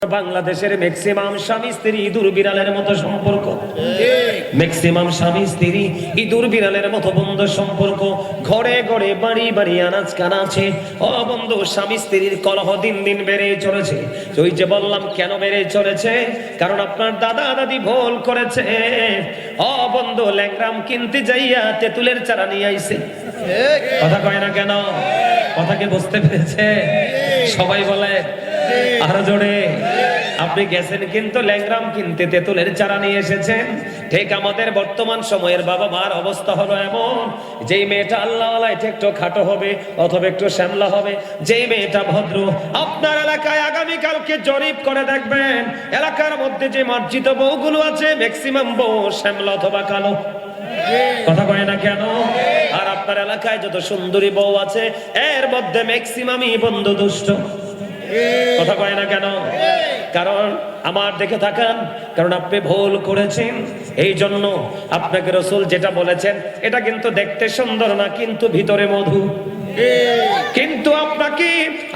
বাংলাদেশের ম্যাক্সিমাম স্বামী স্ত্রী ইঁদুর বিড়ালের মতো সম্পর্ক, ম্যাক্সিমাম স্বামী স্ত্রী ইঁদুর বিড়ালের মতো বন্ধু সম্পর্ক। ঘরে ঘরে বাড়ি বাড়ি আনাজ কানাচে। ও বন্ধু, স্বামী স্ত্রীর কলহ দিন দিন বেড়ে চলেছে। ওই যে বললাম কেন বেড়ে চলেছে, কারণ আপনার দাদা দাদি ভুল করেছে। ও বন্ধু, ল্যাংরাম কিনতে যাইয়া তেঁতুলের চারা নিয়ে আইছে। কথা কয় না কেন? কথাকে বুঝতে পেরেছে? সবাই বলে আরো জোরে। আপনি গেছেন কিন্তু ল্যাংরাম কিনতে, তেঁতুলের চারা নিয়ে এসেছেন। ঠিক আমাদের বর্তমান সময়ের বাবা মার অবস্থা হলো এমন, যেই মেয়েটা আল্লাহওয়ালা একটু খাটো হবে অথবা একটু শ্যামলা হবে, যেই মেয়েটা ভদ্র, আপনার এলাকায় আগামীকালকে জরিপ করে দেখবেন এলাকার মধ্যে যে মার্জিত বউগুলো আছে ম্যাক্সিমাম বউ শ্যামলা অথবা কালো। কথা কয় না কেন? আর আপনার এলাকায় যত সুন্দরী বউ আছে এর মধ্যে ম্যাক্সিমামই বন্ধু দুষ্ট। কথা কয় না কেন? কারণ আমার দেখে থাকান, কারণ আপনি ভুল করেছেন। এই জন্য আপনাকে রাসূল যেটা বলেছেন এটা কিন্তু দেখতে সুন্দর না, কিন্তু ভিতরে মধু। কিন্তু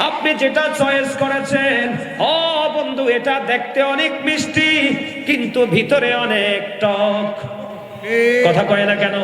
আপনি যেটা চয়েস করেছেন, ও বন্ধু, এটা দেখতে অনেক মিষ্টি কিন্তু ভিতরে অনেক টক। কথা কয় না কেন?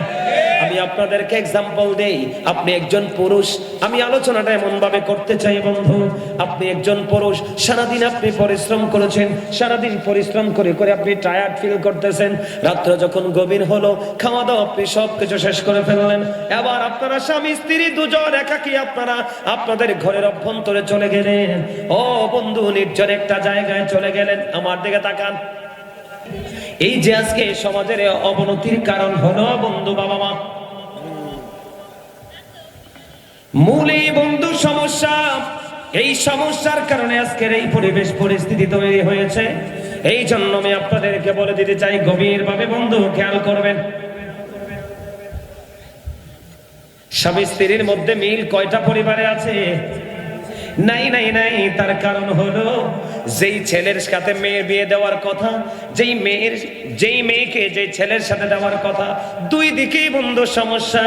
আমি আপনাদেরকে এক্সাম্পল দেই। আপনি একজন পুরুষ, আমি আলোচনাটা এমন ভাবে করতে চাই বন্ধু, আপনি একজন পুরুষ, সারাদিন আপনি পরিশ্রম করেছেন, সারাদিন পরিশ্রম করে করে আপনি টায়ার্ড ফিল করতেছেন। রাত্র যখন গভীর হলো, খাওয়া দাওয়া আপনি সবকিছু শেষ করে ফেললেন। এবার আপনারা স্বামী স্ত্রী দুজন একাকী আপনারা আপনাদের ঘরের অভ্যন্তরে চলে গেলেন। ও বন্ধু, নির্জন একটা জায়গায় চলে গেলেন। আমার দিকে তাকান। এই যে আজকে সমাজের অবনতির কারণ হলো বন্ধু বাবা মা, মূল এই বন্ধু সমস্যা। এই সমস্যার কারণে আজকের এই পরিবেশ পরিস্থিতি তৈরি হয়েছে। এই জন্য আমি আপনাদেরকে বলে দিতে চাই, গভীর ভাবে বন্ধু খেয়াল করবেন। স্বামী স্ত্রীর মধ্যে মিল কয়টা পরিবারে আছে? নাই নাই নাই। তার কারণ হলো, যেই ছেলের সাথে মেয়ে বিয়ে দেওয়ার কথা, যেই মেয়েকে যে ছেলের সাথে দেওয়ার কথা, দুই দিকেই বন্ধু সমস্যা।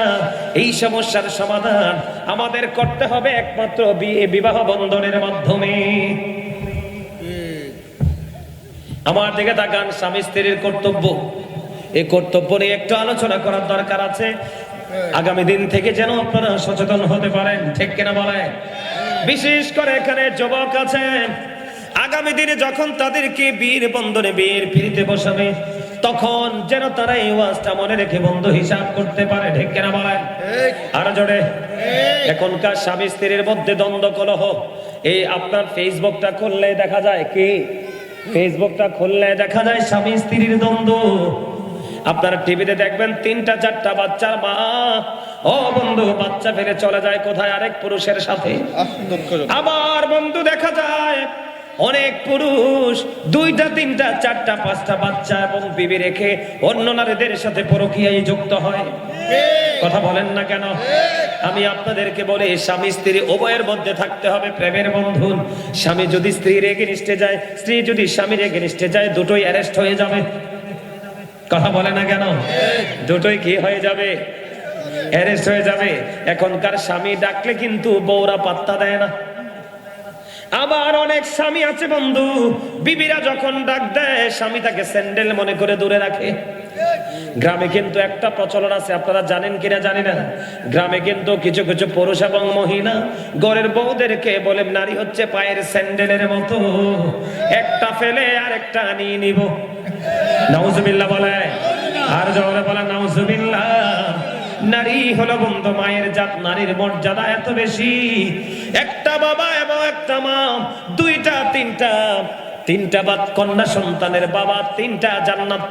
এই সমস্যার সমাধান আমাদের করতে হবে একমাত্র বিবাহ বন্ধনের মাধ্যমে। আমার দিকে তাকান। স্বামী স্ত্রীর কর্তব্য, এই কর্তব্য নিয়ে একটু আলোচনা করার দরকার আছে। আগামী দিন থেকে যেন আপনারা সচেতন হতে পারেন। ঠিক কিনা বলেন? বিশেষ করে এখানে যুবক আছে, আগামী দিনে যখন তাদেরকে বিয়ের বন্ধনে বিয়ের পিড়িতে বসাবে, তখন যেন তারা এই ওয়াজটা মনে রেখে বন্ধু হিসাব করতে পারে। ঠিক কিনা বলেন? আরো জোরে। এখনকার স্বামী স্ত্রীর মধ্যে দ্বন্দ্ব কলহ, এই আপনার ফেসবুকটা খুললে দেখা যায় কি? ফেসবুকটা খুললে দেখা যায় স্বামী স্ত্রীর দ্বন্দ্ব। আপনারা টিভিতে দেখবেন 3টা 4টা বাচ্চার মা, ও বন্ধু, বাচ্চা ফেলে চলে যায় কোথায়? আরেক পুরুষের সাথে। আবার বন্ধু দেখা যায় অনেক পুরুষ 2টা 3টা 4টা 5টা বাচ্চা এবং বিবি রেখে অন্য নারীদের সাথে পরকীয়ায় যুক্ত হয়। কথা বলেন না কেন? আমি আপনাদেরকে বলি, স্বামী স্ত্রী উভয়ের মধ্যে থাকতে হবে প্রেমের বন্ধন। স্বামী যদি স্ত্রীর এগেইনস্টে যায়, স্ত্রী যদি স্বামীর এগেইনস্টে যায়, দুটোই অ্যারেস্ট হয়ে যাবে। কথা বলে না কেন? দুটোই কি হয়ে যাবে? অ্যারেস্ট হয়ে যাবে। এখনকার স্বামী ডাকলে কিন্তু বউরা পাত্তা দেয় না। আবার অনেক স্বামী আছে বন্ধু, বিবিরা যখন ডাক দেয় স্বামী তাকে স্যান্ডেল মনে করে দূরে রাখে। গ্রামে কিন্তু একটা প্রচলন আছে, আপনারা জানেন কিনা জানি না। গ্রামে কিন্তু কিছু কিছু পুরুষ এবং মহিলা ঘরের বউদেরকে বলে, নারী হচ্ছে পায়ের স্যান্ডেলের মতো, একটা ফেলে আর একটা নিয়ে নিব। নাউজুবিল্লাহ বলে, আর জোরে বলে নাউজুবিল্লাহ। নারী হলো বন্ধু মায়ের জাত, নারীর মর্যাদা এত বেশি। একটা বাবা এবং একটা মা, 2টা 3টা কন্যা সন্তানের বাবা 3টা জান্নাত।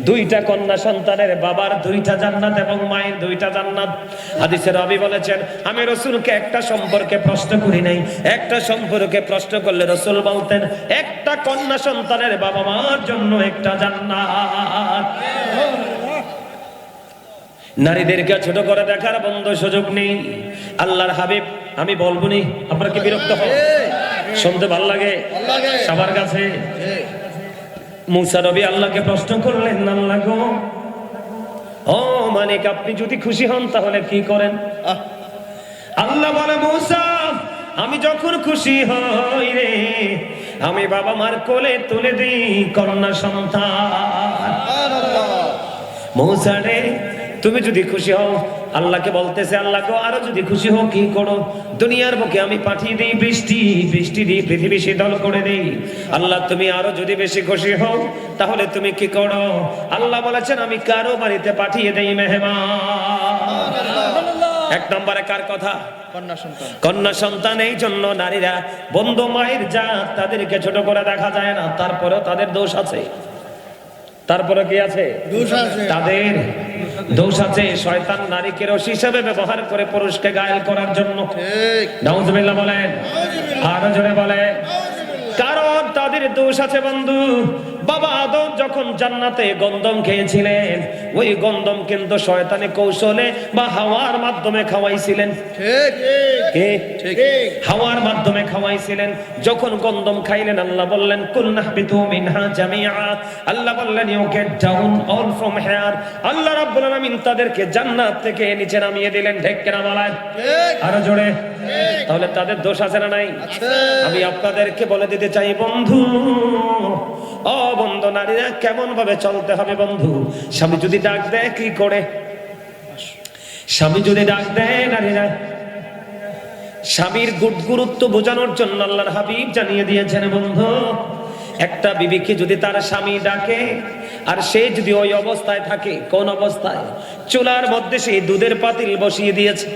2টা কন্যা সন্তানের বাবার 2টা জান্নাত এবং মায়ের 2টা জান্নাত। হাদিসে নবী বলেছেন, আমি রাসূলকে একটা সম্পর্কে প্রশ্ন করি নাই। একটা সম্পর্কে প্রশ্ন করলে রাসূল বলতেন, একটা কন্যা সন্তানের বাবা মার জন্য একটা জান্নাত। নারীদেরকে ছোট করে দেখার বন্ধু সুযোগ নেই। আল্লাহর হাবিব, আমি বলবো নি, আপনারা কি বিরক্ত হন? শুনতে ভালো লাগে সবার কাছে। মুসা নবী আল্লাহকে প্রশ্ন করলেন, আল্লাহ গো, ও মালিক, আপনি যদি খুশি হন তাহলে কি করেন? আল্লাহ বলে, মুসা আমি যখন খুশি হই রে, আমি বাবা মার কোলে তুলে দিই কন্যা সন্তান। মৌসা রে, তুমি যদি খুশি হও, আল্লাহকে বলতেছে আল্লাহ গো আরো যদি খুশি হও কি করো, দুনিয়ার বুকে আমি পাঠিয়ে দিই বৃষ্টি, বৃষ্টি দিয়ে পৃথিবী শীতল করে দেই। আল্লাহ তুমি আরো যদি বেশি খুশি হও তাহলে তুমি কি করো? আল্লাহ বলেছেন আমি কারো বাড়িতে পাঠিয়ে দেই মেহমান। এক নম্বরে কার কথা? কন্যা সন্তান। এই জন্য নারীরা বন্ধু মায়ের জাত, তাদেরকে ছোট করে দেখা যায় না, তারপরেও তাদের দোষ আছে। তারপরে কি আছে? তাদের দোষ আছে। শয়তান নারীকে রশি হিসেবে ব্যবহার করে পুরুষকে ঘায়েল করার জন্য। নাউজুবিল্লাহ বলেন, আরো জোরে বলেন। কারণ তাদের দোষ আছে বন্ধু। বাবা আদম যখন জান্নাতে গন্ধম খেয়েছিলেন, ওই গন্ধম কিন্তু শয়তানে কৌশলে বা হাওয়ার মাধ্যমে খাওয়াইছিলেন। হাওয়ার মাধ্যমে খাওয়াইছিলেন। যখন গন্ধম খাইলেন আল্লাহ বললেন কুল নাহবিতু মিনহা জামিআ, আল্লাহ বললেন you get down all from here. Allah রাব্বুল আলামিন তাদেরকে জান্নাত থেকে নিচে নামিয়ে দিলেন। ঠিক কিনা বলেন? আরো জোরে। তাহলে তাদের দোষ আছে না নাই? আমি আপনাদেরকে বলে দিতে চাই বন্ধু, ও বন্ধু, নারীরা কেমন ভাবে চলতে হবে বন্ধু। স্বামী যদি ডাক দেয় কি করে? স্বামী যদি ডাক দেয়, নারীরা স্বামীর গুরুত্ব বোঝানোর জন্য আল্লাহর হাবিব জানিয়ে দিয়েছেন বন্ধু, একটা বিবিকে যদি তার স্বামী ডাকে আর সে যদি ওই অবস্থায় থাকে, কোন অবস্থায়? চুলার মধ্যে সেই দুধের পাতিল বসিয়ে দিয়েছে।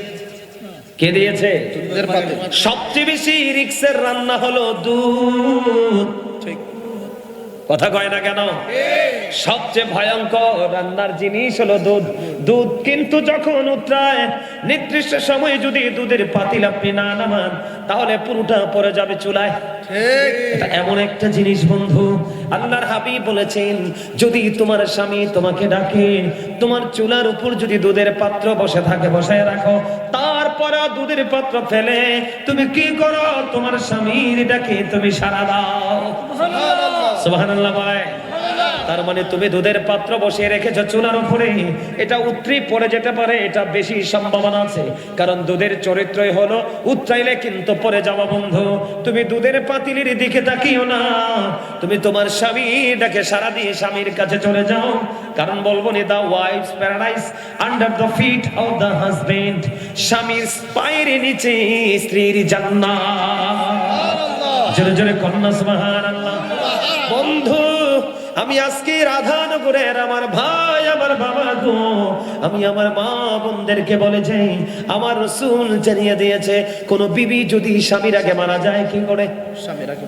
কে দিয়েছে? সবচেয়ে বেশি রিক্সের রান্না হলো দুধ। ঠিক কথা কয় না কেন? সবচেয়ে ভয়ঙ্কর রান্নার জিনিস হলো দুধ। দুধ কিন্তু যখন উতরায়, নির্দিষ্ট সময়ে যদি দুধের পাতিল আপনি না নামান তাহলে পুরোটা পড়ে যাবে চুলায়। এটা এমন একটা জিনিস বন্ধু, আল্লাহর হাবিব বলেছেন যদি তোমার স্বামী তোমাকে ডাকে, তোমার চুলার উপর যদি দুধের পাত্র বসে থাকে, বসায় রাখো, তারপরে দুধের পাত্র ফেলে তুমি কি করো? তোমার স্বামীর ডাকে তুমি সাড়া দাও। সুবহানাল্লাহ বলে। তার মানে তুমি দুধের পাত্র বসিয়ে রেখেছো চুলার উপরে, এটা উতরি পড়ে যেতে পারে, এটা বেশি সম্ভাবনা আছে। কারণ দুধের চরিত্রই হলো উতরাইলে কিন্তু পড়ে যাওয়া বন্ধু। তুমি দুধের পাতিলের দিকে তাকিও না, তুমি তোমার স্বামীটাকে সারা দিয়ে স্বামীর কাছে চলে যাও। কারণ বলবো নি the wife's paradise under the feet of the husband, স্বামীর পায়ের নিচে স্ত্রীর জান্নাত। জোরে জোরে কন্যা সুবহানাল্লাহ। বন্ধু আমি আজকে রাধানগরের আমার ভাই, আমার বাবা গো, আমি আমার মা বোনদেরকে বলে যাই, আমার রাসূল জানিয়ে দিয়েছে কোন বিবি যদি স্বামীর আগে মারা যায় কি করে? স্বামীর আগে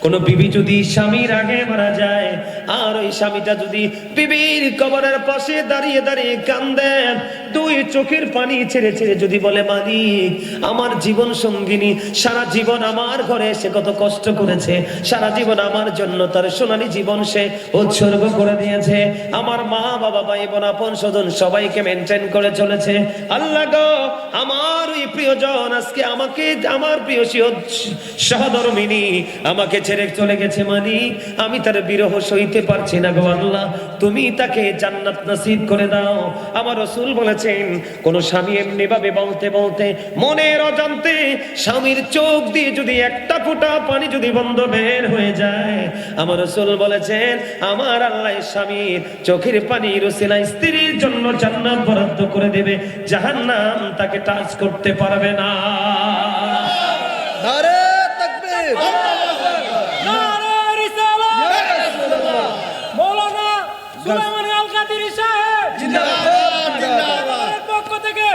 কোন বিবি যদি স্বামীর আগে মারা যায় আর ওই স্বামীটা যদি বিবির কবরের পাশে দাঁড়িয়ে দাঁড়িয়ে কান্দে, দুই চোখের পানি ছেড়ে ছেড়ে যদি বলে মালিক আমার জীবন সঙ্গিনী সারা জীবন আমার ঘরে এসে কত কষ্ট করেছে, সারা জীবন আমার জন্য তার সোনালী জীবন সে উৎসর্গ করে দিয়েছে, আমার মা বাবা ভাই বোন আপন স্বজন সবাইকে মেনটেন করে চলেছে, আল্লাহ গো আমার ওই প্রিয়জন আজকে আমাকে, আমার প্রিয় সহধর্মিনী আমাকে ছেড়ে চলে গেছে, মালিক আমি তার বিরহ সইতে পারছি না গো আল্লাহ, তুমি তাকে জান্নাত নসিব করে দাও। আমার রাসূল বলেছেন কোন স্বামী এমনি ভাবে বলতে বলতে মনের অজান্তে স্বামীর চোখ দিয়ে যদি একটা ফোঁটা পানি যদি বন্ধ বের হয়ে যায়, আমার রাসূল বলেছেন আমার আল্লাহ স্বামীর চোখের পানির ওসিলায় স্ত্রীর জন্য জান্নাত বরাদ্দ করে দেবে, জাহান্নাম তাকে টাচ করতে পারবে না। নারে তাকবীর, নারে রিসালাত, মাওলানা সুলাইমান আল কাদেরী সাহেব জিন্দাবাদ জিন্দাবাদ, পক্ষ থেকে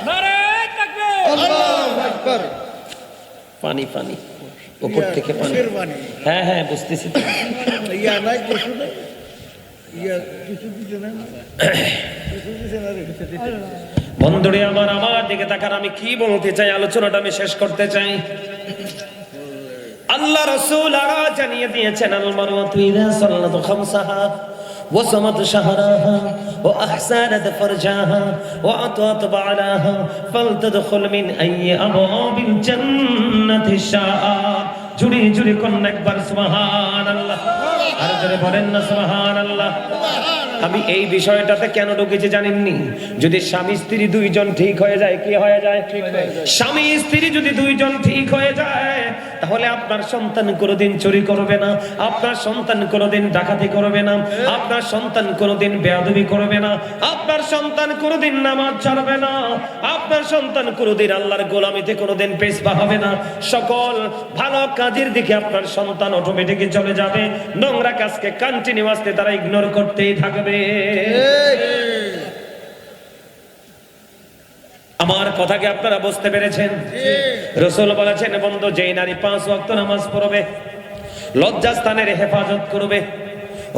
নারে তাকবীর, আল্লাহু আকবার। পানি পানি উপর থেকে পানি, হ্যাঁ হ্যাঁ বুঝতেছি তো। ইয়া নাই কিছু নাই, ইয়া কিছু দিতে না, কিছু দিতে না রে, কিছু দিতে না। বন্ধুরে আমার দিকে তাকান, আমি কি বলতে চাই আলোচনাটা আমি শেষ করতে চাই। আল্লাহ রাসূল আরো জানিয়ে দিয়েছেন আল মারওয়াতু ইযা সাল্লাতু খামসাহা ওয়া সামাত শাহরাহা ওয়া আহসানাত ফারজাহা ওয়া আতাত বা'লাহা ফালতাদখুল মিন আইয়ি আবওয়াবিল জান্নাতি শাআ। জুড়ে জুড়ে কোন একবার সুবহানাল্লাহ। আর জোরে বলেন না সুবহানাল্লাহ। আমি এই বিষয়টাতে কেন ঢুকেছি জানেননি? যদি স্বামী স্ত্রী দুইজন ঠিক হয়ে যায়, কি হয়ে যায়? স্বামী স্ত্রী যদি দুইজন ঠিক হয়ে যায়, তাহলে আপনার সন্তান কোনোদিন চুরি করবে না, আপনার সন্তান কোনোদিন ডাকাতি করবে না, আপনার সন্তান কোনোদিন বেয়াদবি করবে না, আপনার সন্তান কোনোদিন নামাজ ছাড়বে না, আপনার সন্তান কোনোদিন আল্লাহর গোলামিতে কোনোদিন পেছপা হবে না। সকল ভালো কাজের দিকে আপনার সন্তান অটোমেটিকই চলে যাবে। নোংরা কাজকে কন্টিনিউয়াসলি তারা ইগনোর করতেই থাকবে। আমার কথাকে আপনারা বুঝতে পেরেছেন? রাসূল বলেছেন, বন্ধু, যেই নারী 5 ওয়াক্ত নামাজ পড়বে, লজ্জাস্থানের হেফাজত করবে,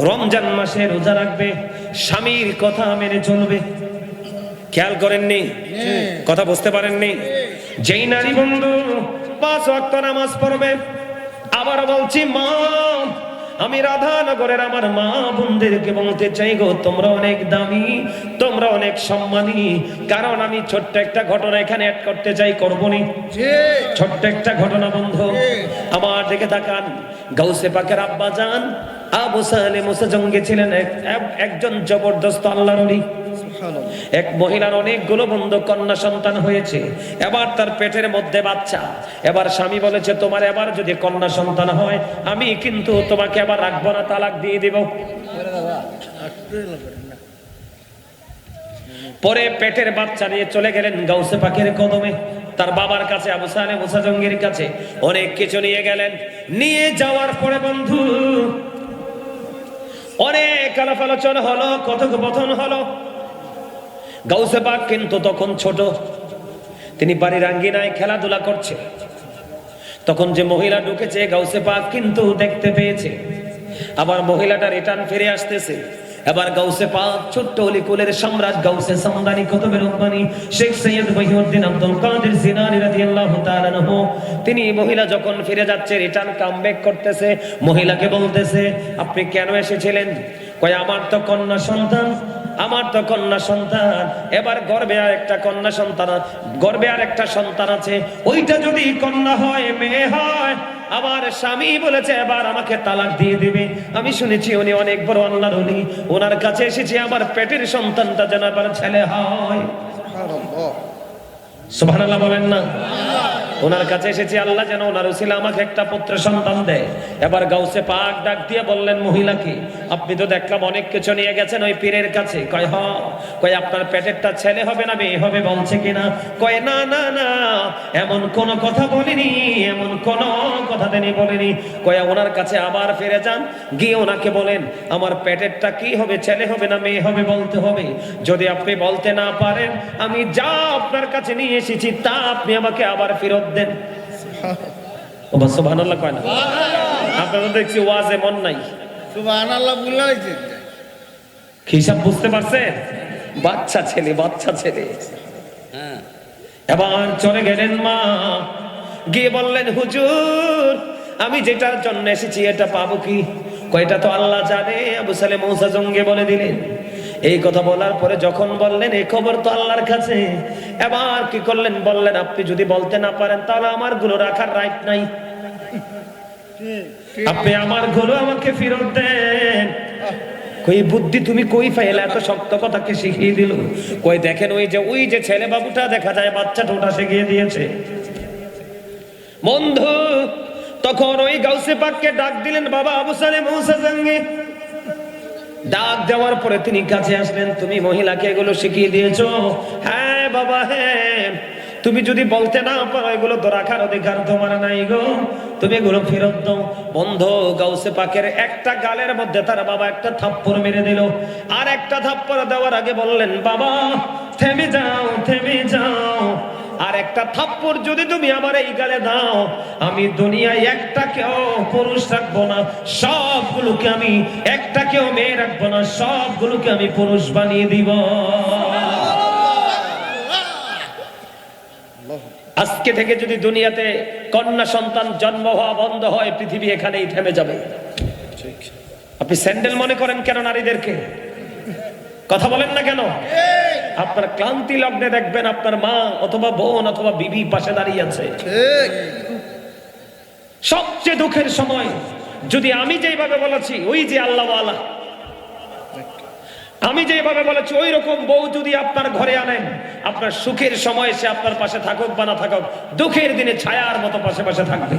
রমজান মাসে রোজা রাখবে, স্বামীর কথা মেনে চলবে। খেয়াল করেননি? কথা বুঝতে পারেননি? যেই নারী বন্ধু 5 ওয়াক্ত নামাজ পড়বে, আবার বলছি মা, আমি রাধানগরের আমার মা বোনদেরকে বলতে চাই গো, তোমরা অনেক দামি, তোমরা অনেক সম্মানী। কারণ আমি ছোট্ট একটা ঘটনা এখানে অ্যাড করতে চাই, করবনি? ছোট্ট একটা ঘটনা বন্ধু, আমার দিকে তাকান। গাউসে পাকের আব্বা জান আবু সালে মুসা জঙ্গে ছিলেন একজন জবরদস্ত আল্লাহর ওলি। এক মহিলার অনেকগুলো বন্ধু কন্যা সন্তান হয়েছে, এবার তার পেটের মধ্যে বাচ্চা। এবার স্বামী বলেছে, তোমার এবার যদি কন্যা সন্তান হয়, আমি কিন্তু তোমাকে এবার রাখবো না, তালাক দিয়ে দিব। পরে পেটের বাচ্চা নিয়ে চলে গেলেন গাউসে পাকের কদমে, তার বাবার কাছে, আবু সালে মুসা জঙ্গির কাছে। অনেক কিছু নিয়ে গেলেন। নিয়ে যাওয়ার পরে বন্ধু অনেক আলাপ আলোচনা হলো, কথোপকথন হলো। গাউসে পাক কিন্তু তখন ছোট, তিনি বাড়ির আঙ্গিনায় খেলাধুলা করছে। তখন যে মহিলা ঢুকেছে গাউসে পাক কিন্তু দেখতে পেয়েছে। আবার মহিলাটা রিটার্ন ফিরে আসতেছে। এবার গাউসে পাক ছোট্ট অলিকুলের সম্রাট গাউসে সামদানি কুতুবে রব্বানি শেখ সৈয়দ মহিউদ্দিন আব্দুল কাদের জিলানী রাদিয়াল্লাহু তাআলা আনহু, তিনি মহিলা যখন ফিরে যাচ্ছে, রিটার্ন কামব্যাক করতেছে, মহিলাকে বলতেছে, আপনি কেন এসেছিলেন? কয়, আমার তো কন্যা সন্তান, আমার তো কন্যা সন্তান, এবার গর্ভে আর একটা কন্যা সন্তান, গর্ভে আর একটা সন্তান আছে, ওইটা যদি কন্যা হয়, মেয়ে হয়, আমার স্বামী বলেছে এবার আমাকে তালাক দিয়ে দিবে। আমি শুনেছি উনি অনেক বড় আল্লাহর ওলি, ওনার কাছে এসেছি আমার পেটের সন্তানটা যেন এবার ছেলে হয়। সুবহানাল্লাহ বলেন না? ওনার কাছে এসেছি, আল্লাহ যেন ওনার উসিলা আমাকে একটা পুত্র সন্তান দেয়। এবার গাউসে পাক ডাক দিয়ে বললেন মহিলাকে, আপনি তো দেখলাম অনেক কিছু নিয়ে গেছেন ওই পীরের কাছে। কয়, হ। কয়, আপনার পেটেরটা ছেলে হবে না মেয়ে হবে বলছে কিনা? কয়, না না না, এমন কোন কথা বলিনি, এমন কোন কথা তিনি বলিনি। কয়, ওনার কাছে আবার ফিরে যান, গিয়ে ওনাকে বলেন আমার পেটেরটা কি হবে, ছেলে হবে না মেয়ে হবে বলতে হবে। যদি আপনি বলতে না পারেন, আমি যা আপনার কাছে নিয়ে এসেছি তা আপনি আমাকে আবার ফেরত দেন। সুবহানাল্লাহ কয় না? আপনারা দেখছি ওয়াজে মন নাই। সুবহানাল্লাহ বললাইছে, হিসাব বুঝতে পারছেন? বাচ্চা ছেলে, বাচ্চা ছেলে। এবার চলে গেলেন মা, গিয়ে বললেন, হুজুর আমি যেটার জন্য এসেছি এটা পাবো কি? কয়টা তো আল্লাহ জানে। আবু সালে মুসা জঙ্গে বলে দিলেন। এই কথা বলার পরে যখন বললেন এই খবর তো আল্লাহর কাছে, এবার কি করলেন? বললেন, আপনি যদি বলতে না পারেন তাহলে আমার গুলো রাখার রাইট নাই, আপনি আমার গুলো আমাকে ফেরত দেন। কই বুদ্ধি তুমি কই পাইলে? এত শক্ত কথাকে শিখিয়ে দিল। কই দেখেন ওই যে ছেলে বাবুটা দেখা যায় বাচ্চাটা ওটা শিখিয়ে দিয়েছে। বন্ধু তখন ওই গাউসে পাককে ডাক দিলেন বাবা আবু সালে মুসা জঙ্গি। ডাক দেওয়ার পরে তিনি কাছে আসলেন, তুমি মহিলাকে এগুলো শিখিয়ে দিয়েছো? হ্যাঁ বাবা, হ্যাঁ। তুমি যদি বলতে না পারো এগুলো তো রাখার অধিকার তোমার নাই গো, তুমি এগুলো ফেরত দাও। বন্ধু গাউসে পাকের একটা গালের মধ্যে তার বাবা একটা থাপ্পড় মেরে দিল। আর একটা থাপ্পড় দেওয়ার আগে বললেন, বাবা থেমে যাও, থেমে যাও। আর একটা থাপ্পড় যদি তুমি আমার এই গালে দাও, আমি দুনিয়ায় একটাকেও পুরুষ রাখবো না, সবগুলোকে আমি, একটাকেও মেয়ে রাখবো না, সবগুলোকে আমি পুরুষ বানিয়ে দিব। আজকে থেকে যদি দুনিয়াতে কন্যা সন্তান জন্ম হওয়া বন্ধ হয়, পৃথিবী এখানেই থেমে যাবে। আপনি স্যান্ডেল মনে করেন কেন নারীদেরকে? কথা বলেন না কেন? আপনার ক্লান্তি লগ্নে দেখবেন আপনার মা অথবা বোন অথবা বিবি পাশে দাঁড়িয়ে আছে। সবচেয়ে দুঃখের সময় যদি আমি যেভাবে বলেছি ওই যে আল্লাহওয়ালা, আমি যেভাবে বলেছি ওই রকম বউ যদি আপনার ঘরে আনেন, আপনার সুখের সময় সে আপনার পাশে থাকুক বা না থাকুক, দুঃখের দিনে ছায়ার মতো পাশে পাশে থাকবে।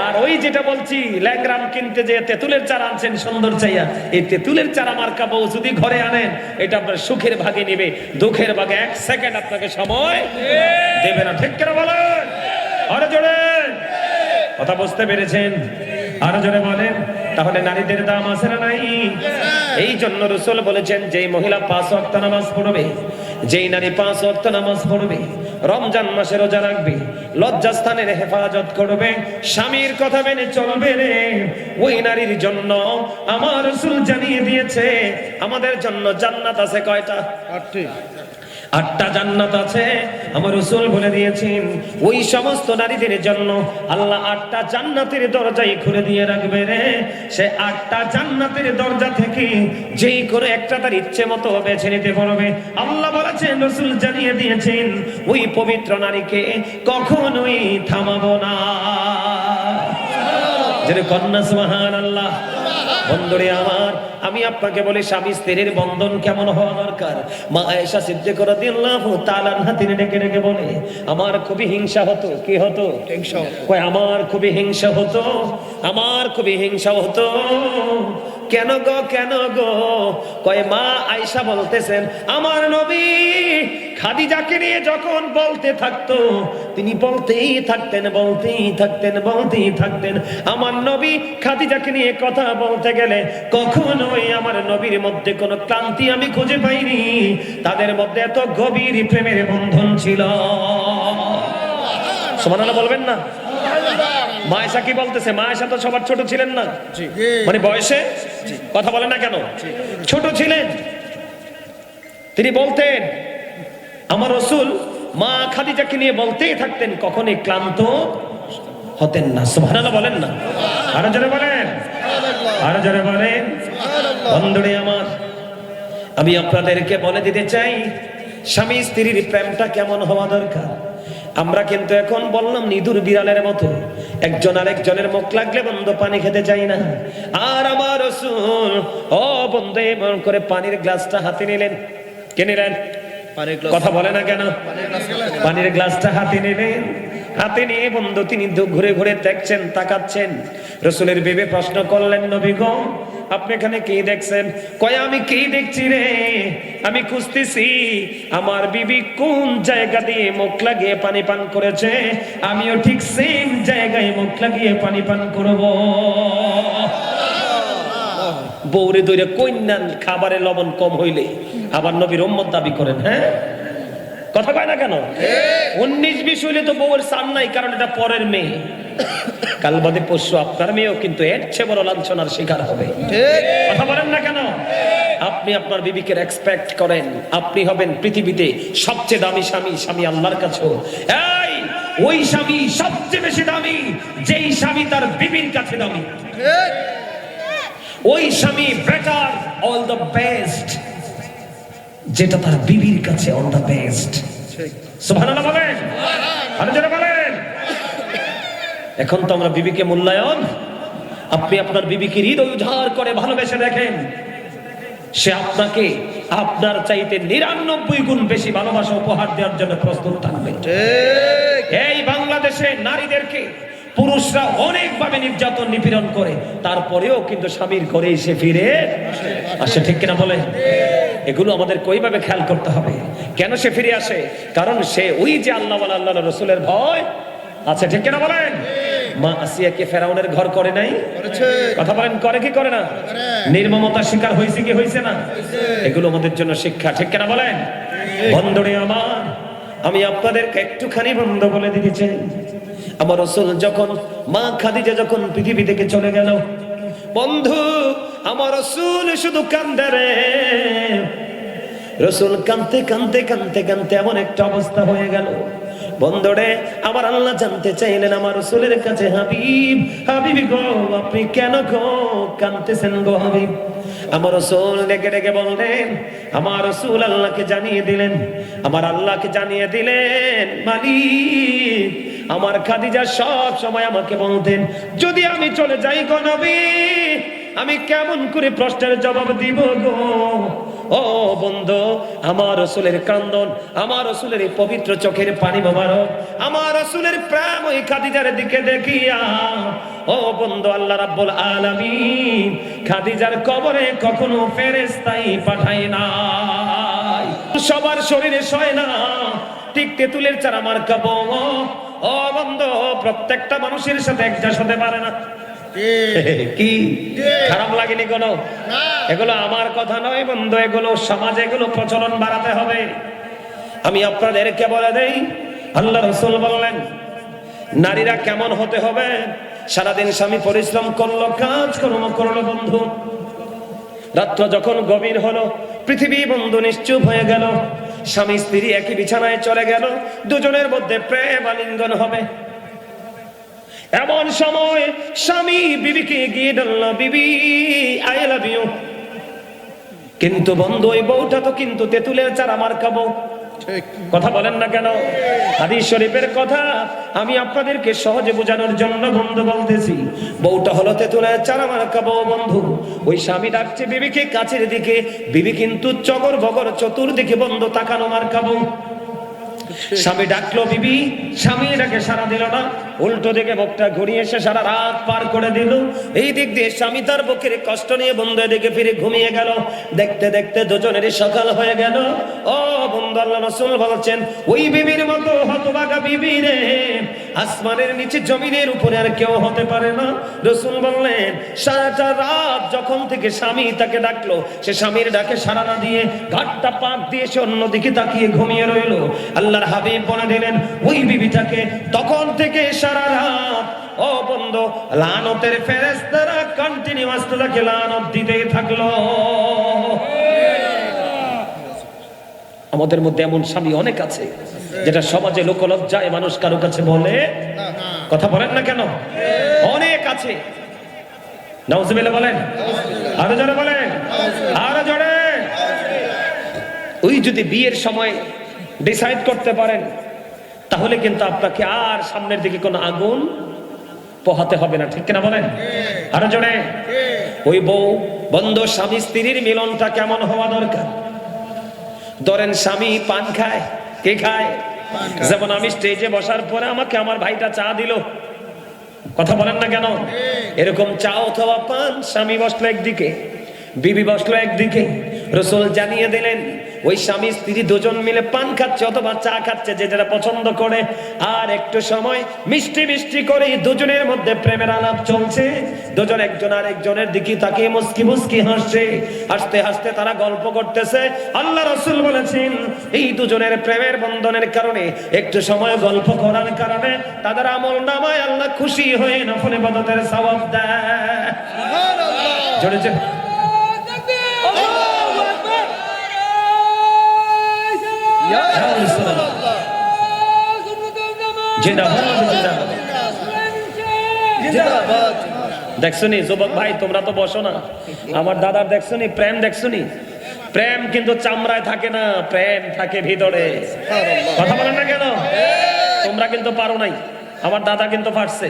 আর ওই যেটা বলছি ল্যাংরাম কিনতে যে তেঁতুলের চারা আনছেন সুন্দর চাইয়া, এই তেঁতুলের চারা মার্কা বউ যদি ঘরে আনেন, এটা আপনার সুখের ভাগে নিবে, দুঃখের ভাগে 1 সেকেন্ড আপনাকে সময় দেবে না। ঠিক কেন বলেন? আরো জোরে কথা বুঝতে পেরেছেন? আরো জোরে বলেন। তাহলে নারীদের দাম আছে না নাই? এই জন্য রাসূল বলেছেন, যেই মহিলা 5 ওয়াক্ত নামাজ পড়বে, যেই নারী 5 ওয়াক্ত নামাজ পড়বে, রমজান মাসে রোজা রাখবে, লজ্জাস্থানের হেফাজত করবে, স্বামীর কথা মেনে চলবে রে, ওই নারীর জন্য আমার রাসূল জানিয়ে দিয়েছে আমাদের জন্য জান্নাত আছে কয়টা? 8টা জান্নাত আছে। আমার রাসূল বলে দিয়েছেন ওই সমস্ত নারীদের জন্য আল্লাহ 8টা জান্নাতের দরজাই খুলে দিয়ে রাখবে রে। সে 8টা জান্নাতের দরজা থেকে যেই করে একটা তার ইচ্ছে মতো বেছে নিতে পারবে। আল্লাহ বলেছেন, রাসূল জানিয়ে দিয়েছেন ওই পবিত্র নারীকে কখনোই থামাবো না। যেন কন্যা সুবহানাল্লাহ। বন্ধুরে আমার, আমি আপনাকে বলি স্বামী স্ত্রীর বন্ধন কেমন হওয়া দরকার। মা আয়েশা সিদ্দিকা রাদিয়াল্লাহু তাআলা আনহা তিনি ডেকে ডেকে বলে, আমার খুবই হিংসা হতো। কি হতো? কয় আমার খুবই হিংসা হতো, আমার খুবই হিংসা হতো। কেন গো, কেন গো? কয় মা আয়েশা বলতেছেন, আমার নবী খাদিজাকে নিয়ে যখন বলতে থাকতো, তিনি বলতেই থাকতেন, বলতেই থাকতেন, বলতেই থাকতেন। আমার নবী খাদিজাকে নিয়ে কথা বলতে গেলে কখনোই আমার নবীর মধ্যে কোনো ক্লান্তি আমি খুঁজে পাইনি। তাদের মধ্যে এত গভীর প্রেমের বন্ধন ছিল। সুবহানাল্লাহ বলবেন না? মা আয়েশা কি বলতেছে? মা আয়েশা তো সবার ছোট ছিলেন না, মানে বয়সে কথা বলেন না কেন? ছোট ছিলেন। তিনি বলতেন, আমার রাসূল মা খাদিজাকে নিয়ে বলতেই থাকতেন, কখনোই ক্লান্ত হতেন না। সুবহানাল্লাহ বলেন না? আরো জোরে বলেন, আরো জোরে বলেন। বন্ধুরে আমার, আমি আপনাদেরকে বলে দিতে চাই স্বামী স্ত্রীর প্রেমটা কেমন হওয়া দরকার। আমরা কিন্তু এখন বললাম নিদুর বিড়ালের মতো, একজন আরেকজনের মুখ লাগলে বন্ধু পানি খেতে চাই না। আর আমার রাসূল ও বন্ধু এমন করে পানির গ্লাসটা হাতে নিলেন। কে নিলেন? কথা বলে না কেন? পানির গ্লাসটা হাতে নিলেন। হাতে নিয়ে বন্ধু তিনি ঘুরে ঘুরে দেখছেন, তাকাচ্ছেন। রাসূলের বিবি প্রশ্ন করলেন, নবী গো আপনি এখানে কি দেখছেন? কয় আমি কি দেখছি রে, আমি খুঁজতেছি আমার বিবি কোন জায়গা দিয়ে মুখ লাগিয়ে পানি পান করেছে, আমিও ঠিক সেম জায়গায় মুখ লাগিয়ে পানি পান করব। বউরে দইরে কইনান খাবারে লবণ কম হইলে আবার নবীর উম্মত দাবি করেন। হ্যাঁ, কথা কয় না কেন? 19-20 হইলে তো বউয়ের সান নাই, কারণ এটা পরের মেয়ে। কাল বাদে পরশু আপনার মেয়েও কিন্তু এর চেয়ে বড় লাঞ্ছনার শিকার হবে। কথা বলেন না কেন? আপনি আপনার বিবিকে রেসপেক্ট করেন, আপনি হবেন পৃথিবীতে সবচেয়ে দামি স্বামী। স্বামী আল্লাহর কাছেও এই ওই স্বামী সবচেয়ে বেশি দামি যেই স্বামী তার বিবির কাছে দামি। ওই স্বামী বেটার, অল দ্য বেস্ট, যেটা তার বিবির কাছে অল দ্য বেস্ট। সুবহানাল্লাহ বলেন, আরো জোরে বলেন। এখন তো আমরা বিবিকে মূল্যায়ন, আপনি আপনার বিবিকে হৃদয় উজাড় করে ভালোবেসে দেখেন, সে আপনাকে আপনার চাইতে 99 গুণ বেশি ভালোবাসা উপহার দেওয়ার জন্য প্রস্তুত থাকবে। এই বাংলাদেশে নারীদেরকে পুরুষরা অনেকভাবে নির্যাতন নিপীড়ন করে, তারপরেও কিন্তু স্বামীর ঘরে এসে ফিরে আসে। ঠিক কিনা বলে? এগুলো আমাদের কইভাবে খেয়াল করতে হবে। কেন সে ফিরে আসে? কারণ সে ওই যে আল্লাহ ওয়ালা আল্লাহ রাসূলের ভয় আছে। ঠিক কিনা বলেন? মা আসিয়াকে ফেরাউনের ঘর করে নাই? কথা বলেন, করে কি করে না? নির্মমতার শিকার হয়েছে কি হয়েছে না? এগুলো আমাদের জন্য শিক্ষা। ঠিক কিনা বলেন? বন্ধুরে আমার, আমি আপনাদেরকে একটুখানি বন্ধ বলে দিতে চাই, আমার রাসূল যখন মা খাদিজা যখন পৃথিবী থেকে চলে গেল, বন্ধু আমার রাসূল শুধু কান্দে রে। রাসূল কাঁদতে কাঁদতে কাঁদতে কাঁদতে এমন একটা অবস্থা হয়ে গেল, বন্ধুরে আমার আল্লাহ জানতে চাইলেন আমার রাসূলের কাছে, হাবিব হাবিবি গো আপনি কেন গো কাঁদতেছেন গো হাবিব? আমার রাসূল ডেকে ডেকে বললেন, আমার রাসূল আল্লাহকে জানিয়ে দিলেন, আমার আল্লাহকে জানিয়ে দিলেন, মালিক আমার খাদিজা সব সময় আমাকে বলতেন, যদি আমি চলে যাই গো নবী, আমি কেমন করে প্রশ্নের জবাব দিব গো। ও বন্ধু, আমার রাসূলের কান্দন, আমার রাসূলের এই পবিত্র চোখের পানি মোবারক, আমার রাসূলের প্রেম ওই খাদিজার দিকে দেখিয়া, ও বন্ধু, আল্লাহ রাব্বুল আলামিন খাদিজার কবরে কখনো ফেরেশতাই পাঠায় নাই। সবার শরীরে সয় না, ঠিক তেঁতুলের চারা মার্কা বউ। ও বন্ধু, প্রত্যেকটা মানুষের সাথে অ্যাডজাস্ট হতে পারে না। কি খারাপ লাগেনি কোনো? এগুলো আমার কথা নয় বন্ধু, এগুলো সমাজে এগুলো প্রচলন বাড়াতে হবে। আমি আপনাদেরকে বলে দেই, আল্লাহ রাসূল বললেন নারীরা কেমন হতে হবে। সারাদিন স্বামী পরিশ্রম করলো, কাজ কর্ম করলো বন্ধু, রাত্র যখন গভীর হলো, পৃথিবী বন্ধু নিশ্চুপ হয়ে গেল, স্বামী স্ত্রী একই বিছানায় চলে গেল, দুজনের মধ্যে প্রেম আলিঙ্গন হবে। এমন সময় স্বামী বিবিকে গিয়ে বলল, বিবি আই লাভ ইউ। কিন্তু বন্ধু, ওই বউটা তো কিন্তু তেঁতুলের চারা মার্কা বউ। কথা বলেন না কেন? হাদিস শরীফের কথা আমি আপনাদেরকে সহজে বোঝানোর জন্য বন্ধু বলতেছি। বউটা হলো তেঁতুলের চারা মার্কা বউ বন্ধু। ওই স্বামী ডাকছে বিবিকে কাছের দিকে, বিবি কিন্তু চগর বগর চতুর্দিকে বন্ধু তাকানো মার্কা বউ। স্বামী ডাকলো বিবি, স্বামী ডাকে সারা দিল না, উল্টো দিকে মুখটা ঘুরিয়ে এসে সারা রাত পার করে দিল। এই দিক দিয়ে স্বামী তার বুকের কষ্ট নিয়ে বন্ধু এদিকে ফিরে ঘুমিয়ে গেল। দেখতে দেখতে দুজনেরই সকাল হয়ে গেল। ও বন্ধু, আল্লাহ রাসূল বলছেন, ওই বিবির মতো হতভাগা বিবি রে আসমানের নিচে জমিনের উপরে আর কেউ হতে পারে না। রাসূল বললেন, সারাটা রাত যখন থেকে স্বামী তাকে ডাকলো, সে স্বামীর ডাকে সাড়া না দিয়ে ঘাটটা পাক দিয়ে সে অন্যদিকে তাকিয়ে ঘুমিয়ে রইল। আল্লাহর হাবিব বলে দিলেন, ওই বিবিটাকে তখন থেকে সারা রাত, ও বন্ধু, লানতের ফেরেশতারা কন্টিনিউয়াস তাকে লানত দিতেই থাকলো। আমাদের মধ্যে এমন স্বামী অনেক আছে যেটা সমাজে লোকলজ্জায় মানুষ কারো কাছে বলে। কথা বলেন না কেন? অনেক আছে। নাউজুবিল্লাহ বলেন, আরো জোরে বলেন, আরো জোরে। ওই যদি বিয়ের সময় ডিসাইড করতে পারেন, তাহলে কিন্তু আপনাকে আর সামনের দিকে কোনো আগুন পোহাতে হবে না। ঠিক কিনা বলেন? আরো জোরে। ওই বউ বন্ধু, স্বামী স্ত্রীর মিলনটা কেমন হওয়া দরকার? ধরেন স্বামী পান খায়, কে খায়? যেমন আমি স্টেজে বসার পরে আমাকে আমার ভাইটা চা দিল, কথা বলেন না কেন? এরকম চা অথবা পান, স্বামী বসলো একদিকে, বিবি বসলো একদিকে, রাসূল জানিয়ে দিলেন ওই স্বামী স্ত্রী দুজন মিলে পান খাচ্ছে অথবা চা খাচ্ছে, যে যেটা পছন্দ করে। আর একটু সময় মিষ্টি মিষ্টি করে দুজনের মধ্যে প্রেমের আলাপ চলছে। দুজন একজন আর একজনের দিকে তাকিয়ে মুস্কি মুস্কি হাসছে, হাসতে হাসতে তারা গল্প করতেছে। আল্লাহ রাসূল বলেছেন, এই দুজনের প্রেমের বন্ধনের কারণে, একটু সময় গল্প করার কারণে তাদের আমল নামায় আল্লাহ খুশি হয়ে নফল ইবাদতের সওয়াব দেয়। সুবহানাল্লাহ। জোরে জোরে দেখছনি যুবক ভাই, তোমরা তো বসো না, আমার দাদার দেখছনি প্রেম, দেখছনি প্রেম কিন্তু চামড়ায় থাকে না, প্রেম থাকে ভিতরে। কথা বলেন না কেন? তোমরা কিন্তু পারো নাই, আমার দাদা কিন্তু পারছে।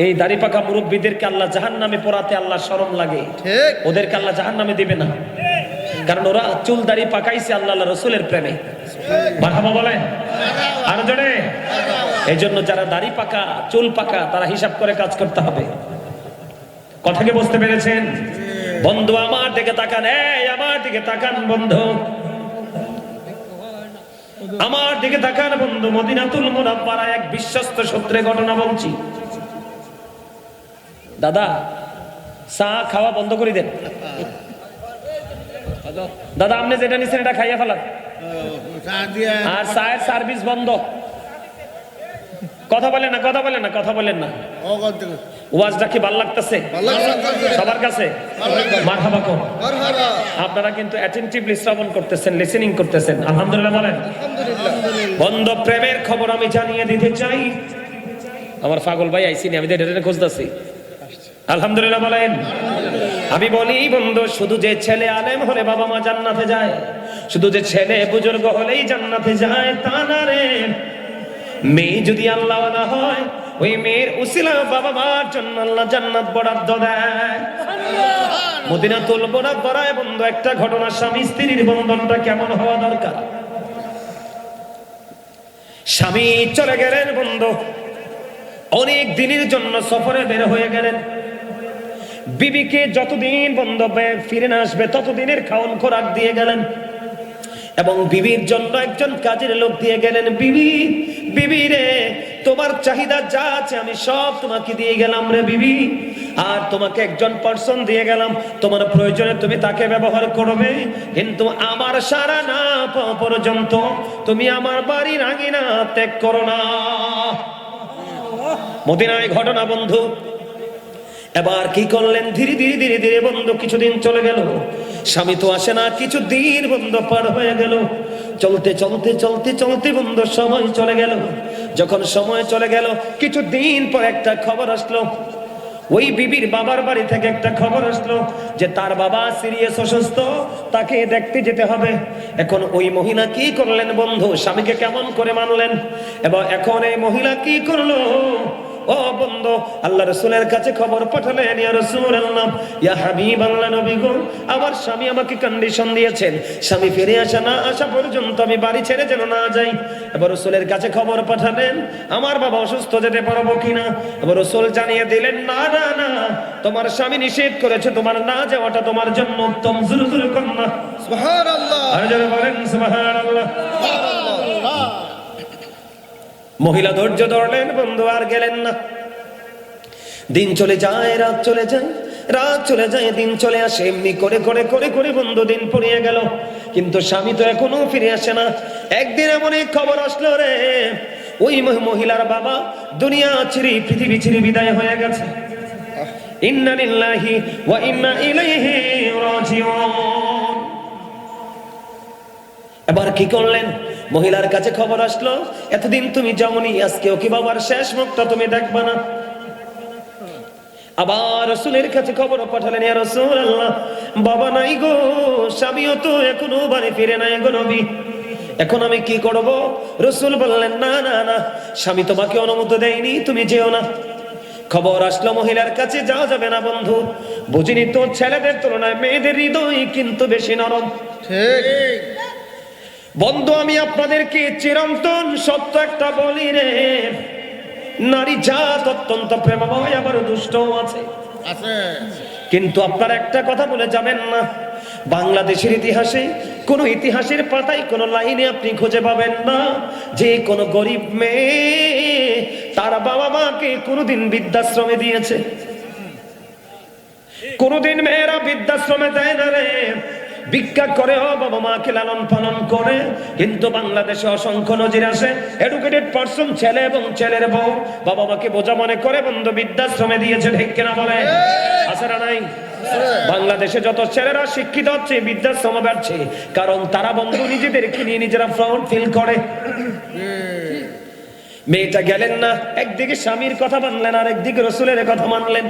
এই দাড়ি পাকা মুরব্বীদেরকে আল্লাহ জাহান্নামে পোড়াতে আল্লাহ শরম লাগে, ওদেরকে আল্লাহ জাহান্নামে দিবে না, কারণ ওরা চুল দাড়ি পাকাইছে আল্লাহ রাসূলের প্রেমে। মারহাবা বলেন, আরো জোরে। এই জন্য যারা দাড়ি পাকা, চুল পাকা, তারা হিসাব করে কাজ করতে হবে। কথা কি বুঝতে পেরেছেন? বন্ধু আমার দিকে তাকান, এই আমার দিকে তাকান বন্ধু, আমার দিকে তাকান বন্ধু। মদিনাতুল মুনাওয়ারা এক বিশ্বস্ত সূত্রে ঘটনা বলছি। দাদা চা খাওয়া বন্ধ করে দেন। দাদা আপনি যেটা নিছেন এটা খাইয়া ফেলান, আর চায়ের সার্ভিস বন্ধ। কথা বলেন না, কথা বলেন না, কথা বলেন না। ওয়াজটা কি ভালো লাগতেছে সবার কাছে? মারহাবা কোন। আপনারা কিন্তু অ্যাটেনটিভলি শ্রবণ করতেছেন, লিসেনিং করতেছেন, আলহামদুলিল্লাহ বলেন। বন্ধ প্রেমের খবর আমি জানিয়ে দিতে চাই। আমার পাগল ভাই আইসিনি, আমি এটা খুঁজতেছি। আলহামদুলিল্লাহ বলেন। আমি বলি বন্ধু, শুধু যে ছেলে আলেম হলে বাবা মা জান্নাতে যায়, শুধু যে ছেলে বুজুর্গ হলেই জান্নাতে যায় তা না রে। মেয়ে যদি আল্লাহওয়ালা হয়, ওই মেয়ের উসিলা বাবা মার জন্য আল্লাহ জান্নাত বরাদ্দ দেয়। মদিনাতুল মুনাওয়ারায় বন্ধু একটা ঘটনা, স্বামী স্ত্রীর বন্ধনটা কেমন হওয়া দরকার। স্বামী চলে গেলেন বন্ধু, অনেক দিনের জন্য সফরে বের হয়ে গেলেন। বিবিকে যতদিন বন্ধু ফিরে না আসবে ততদিনের খাওয়ান খোরাক দিয়ে গেলেন এবং বিবির জন্য একজন কাজের লোক দিয়ে গেলেন। বিবি রে, তোমার চাহিদা যা আছে আমি সব তোমাকে দিয়ে গেলাম রে বিবি, আর তোমাকে একজন পার্সন দিয়ে গেলাম, তোমার প্রয়োজনে তুমি তাকে ব্যবহার করবে, কিন্তু আমার সারা না পাওয়া পর্যন্ত তুমি আমার বাড়ির আঙিনা ত্যাগ করো না। মদিনায় ঘটনা বন্ধু। এবার কি করলেন, ধীরে ধীরে ধীরে ধীরে বন্ধু কিছুদিন চলে গেল, স্বামী তো আসে না, কিছুদিন বন্ধু পার হয়ে গেল। চলতে চলতে চলতে চলতে বন্ধু সময় চলে গেল। যখন সময় চলে গেল, কিছুদিন পর একটা খবর আসলো, ওই বিবির বাবার বাড়ি থেকে একটা খবর আসলো যে তার বাবা সিরিয়াস অসুস্থ, তাকে দেখতে যেতে হবে। এখন ওই মহিলা কি করলেন বন্ধু, স্বামীকে কেমন করে মানলেন, এবং এখন এই মহিলা কি করলো, ও বন্ধু আল্লাহ রাসূলের কাছে খবর পাঠালেন, ইয়া রাসূলুল্লাহ, ইয়া হাবিবাল্লাহ, নবী গো, আমার স্বামী আমাকে কন্ডিশন দিয়েছেন, স্বামী ফিরে আসা পর্যন্ত আমি বাড়ি ছেড়ে যেন না যাই। এবার রাসূলের কাছে খবর পাঠালেন, আমার বাবা অসুস্থ, যেতে পারবো কিনা। এবার রাসূল জানিয়ে দিলেন, না না না, তোমার স্বামী নিষেধ করেছে, তোমার না যাওয়াটা তোমার জন্য উত্তম। জোরে জোরে কন্যা সুবহানাল্লাহ, আর জোরে বলেন সুবহানাল্লাহ। মহিলা ধৈর্য ধরলেন বন্ধু, আর গেলেন না। দিন চলে যায়, রাত চলে যায়, রাত চলে যায়, দিন চলে আসে, এমনি করে করে করে করে বন্ধু দিন পড়িয়ে গেল, কিন্তু স্বামী তো এখনো ফিরে আসে না। একদিন এমন এক খবর আসলো রে, ওই মহিলার বাবা দুনিয়া ছেড়ে পৃথিবী ছেড়ে বিদায় হয়ে গেছে। ইন্না লিল্লাহি ওয়া ইন্না ইলাইহি রাজিউন। এবার কি করলেন, মহিলার কাছে খবর আসলো, এতদিন তুমি যাওনি, আজকে ওকে বাবার শেষ মুখটা তুমি দেখবা না। আবার রাসূলের কাছে খবর পাঠালেন, ইয়া রাসূলুল্লাহ, বাবা নাই গো, স্বামীও তো এখনো বাড়ি ফিরে নাই গো নবী, এখন আমি কি করব। রাসূল বললেন, না না না, স্বামী তোমাকে অনুমতি দেয়নি, তুমি যেও না। খবর আসলো মহিলার কাছে, যাওয়া যাবে না বন্ধু। বুঝিনি তো, ছেলেদের তুলনায় মেয়েদের হৃদয় কিন্তু বেশি নরম। ঠিক বন্ধু, আমি আপনাদেরকে চিরন্তন সত্য একটা বলি রে, নারী জাত অত্যন্ত প্রেমময়, আবার দুষ্টও আছে। কিন্তু আপনারা একটা কথা বলে যাবেন না, বাংলাদেশের ইতিহাসে কোন ইতিহাসের পাতায় কোন লাইনে আপনি খুঁজে পাবেন না যে কোন গরিব মেয়ে তার বাবা মাকে কোনোদিন বৃদ্ধাশ্রমে দিয়েছে। কোনোদিন মেয়েরা বৃদ্ধাশ্রমে দেয় না রে, ভিক্ষা করে বাবা মাকে লালন পালন করে। কিন্তু বাংলাদেশে অসংখ্য নজির আছে, এডুকেটেড পারসন, ছেলে এবং ছেলের বউ বাবা মাকে বোঝা মনে করে বন্ধু বৃদ্ধাশ্রমে দিয়েছে। ঠিক কিনা বলে? আছে না নাই? বাংলাদেশে যত ছেলেরা শিক্ষিত হচ্ছে বৃদ্ধাশ্রমে বাড়ছে, কারণ তারা বন্ধু নিজেদেরকে নিয়ে নিজেরা প্রাউড ফিল করে। মেয়েটা গেলেন না, একদিকে স্বামীর কথা মানলেন, আর একদিকে রাসূলের কথা মানলেন।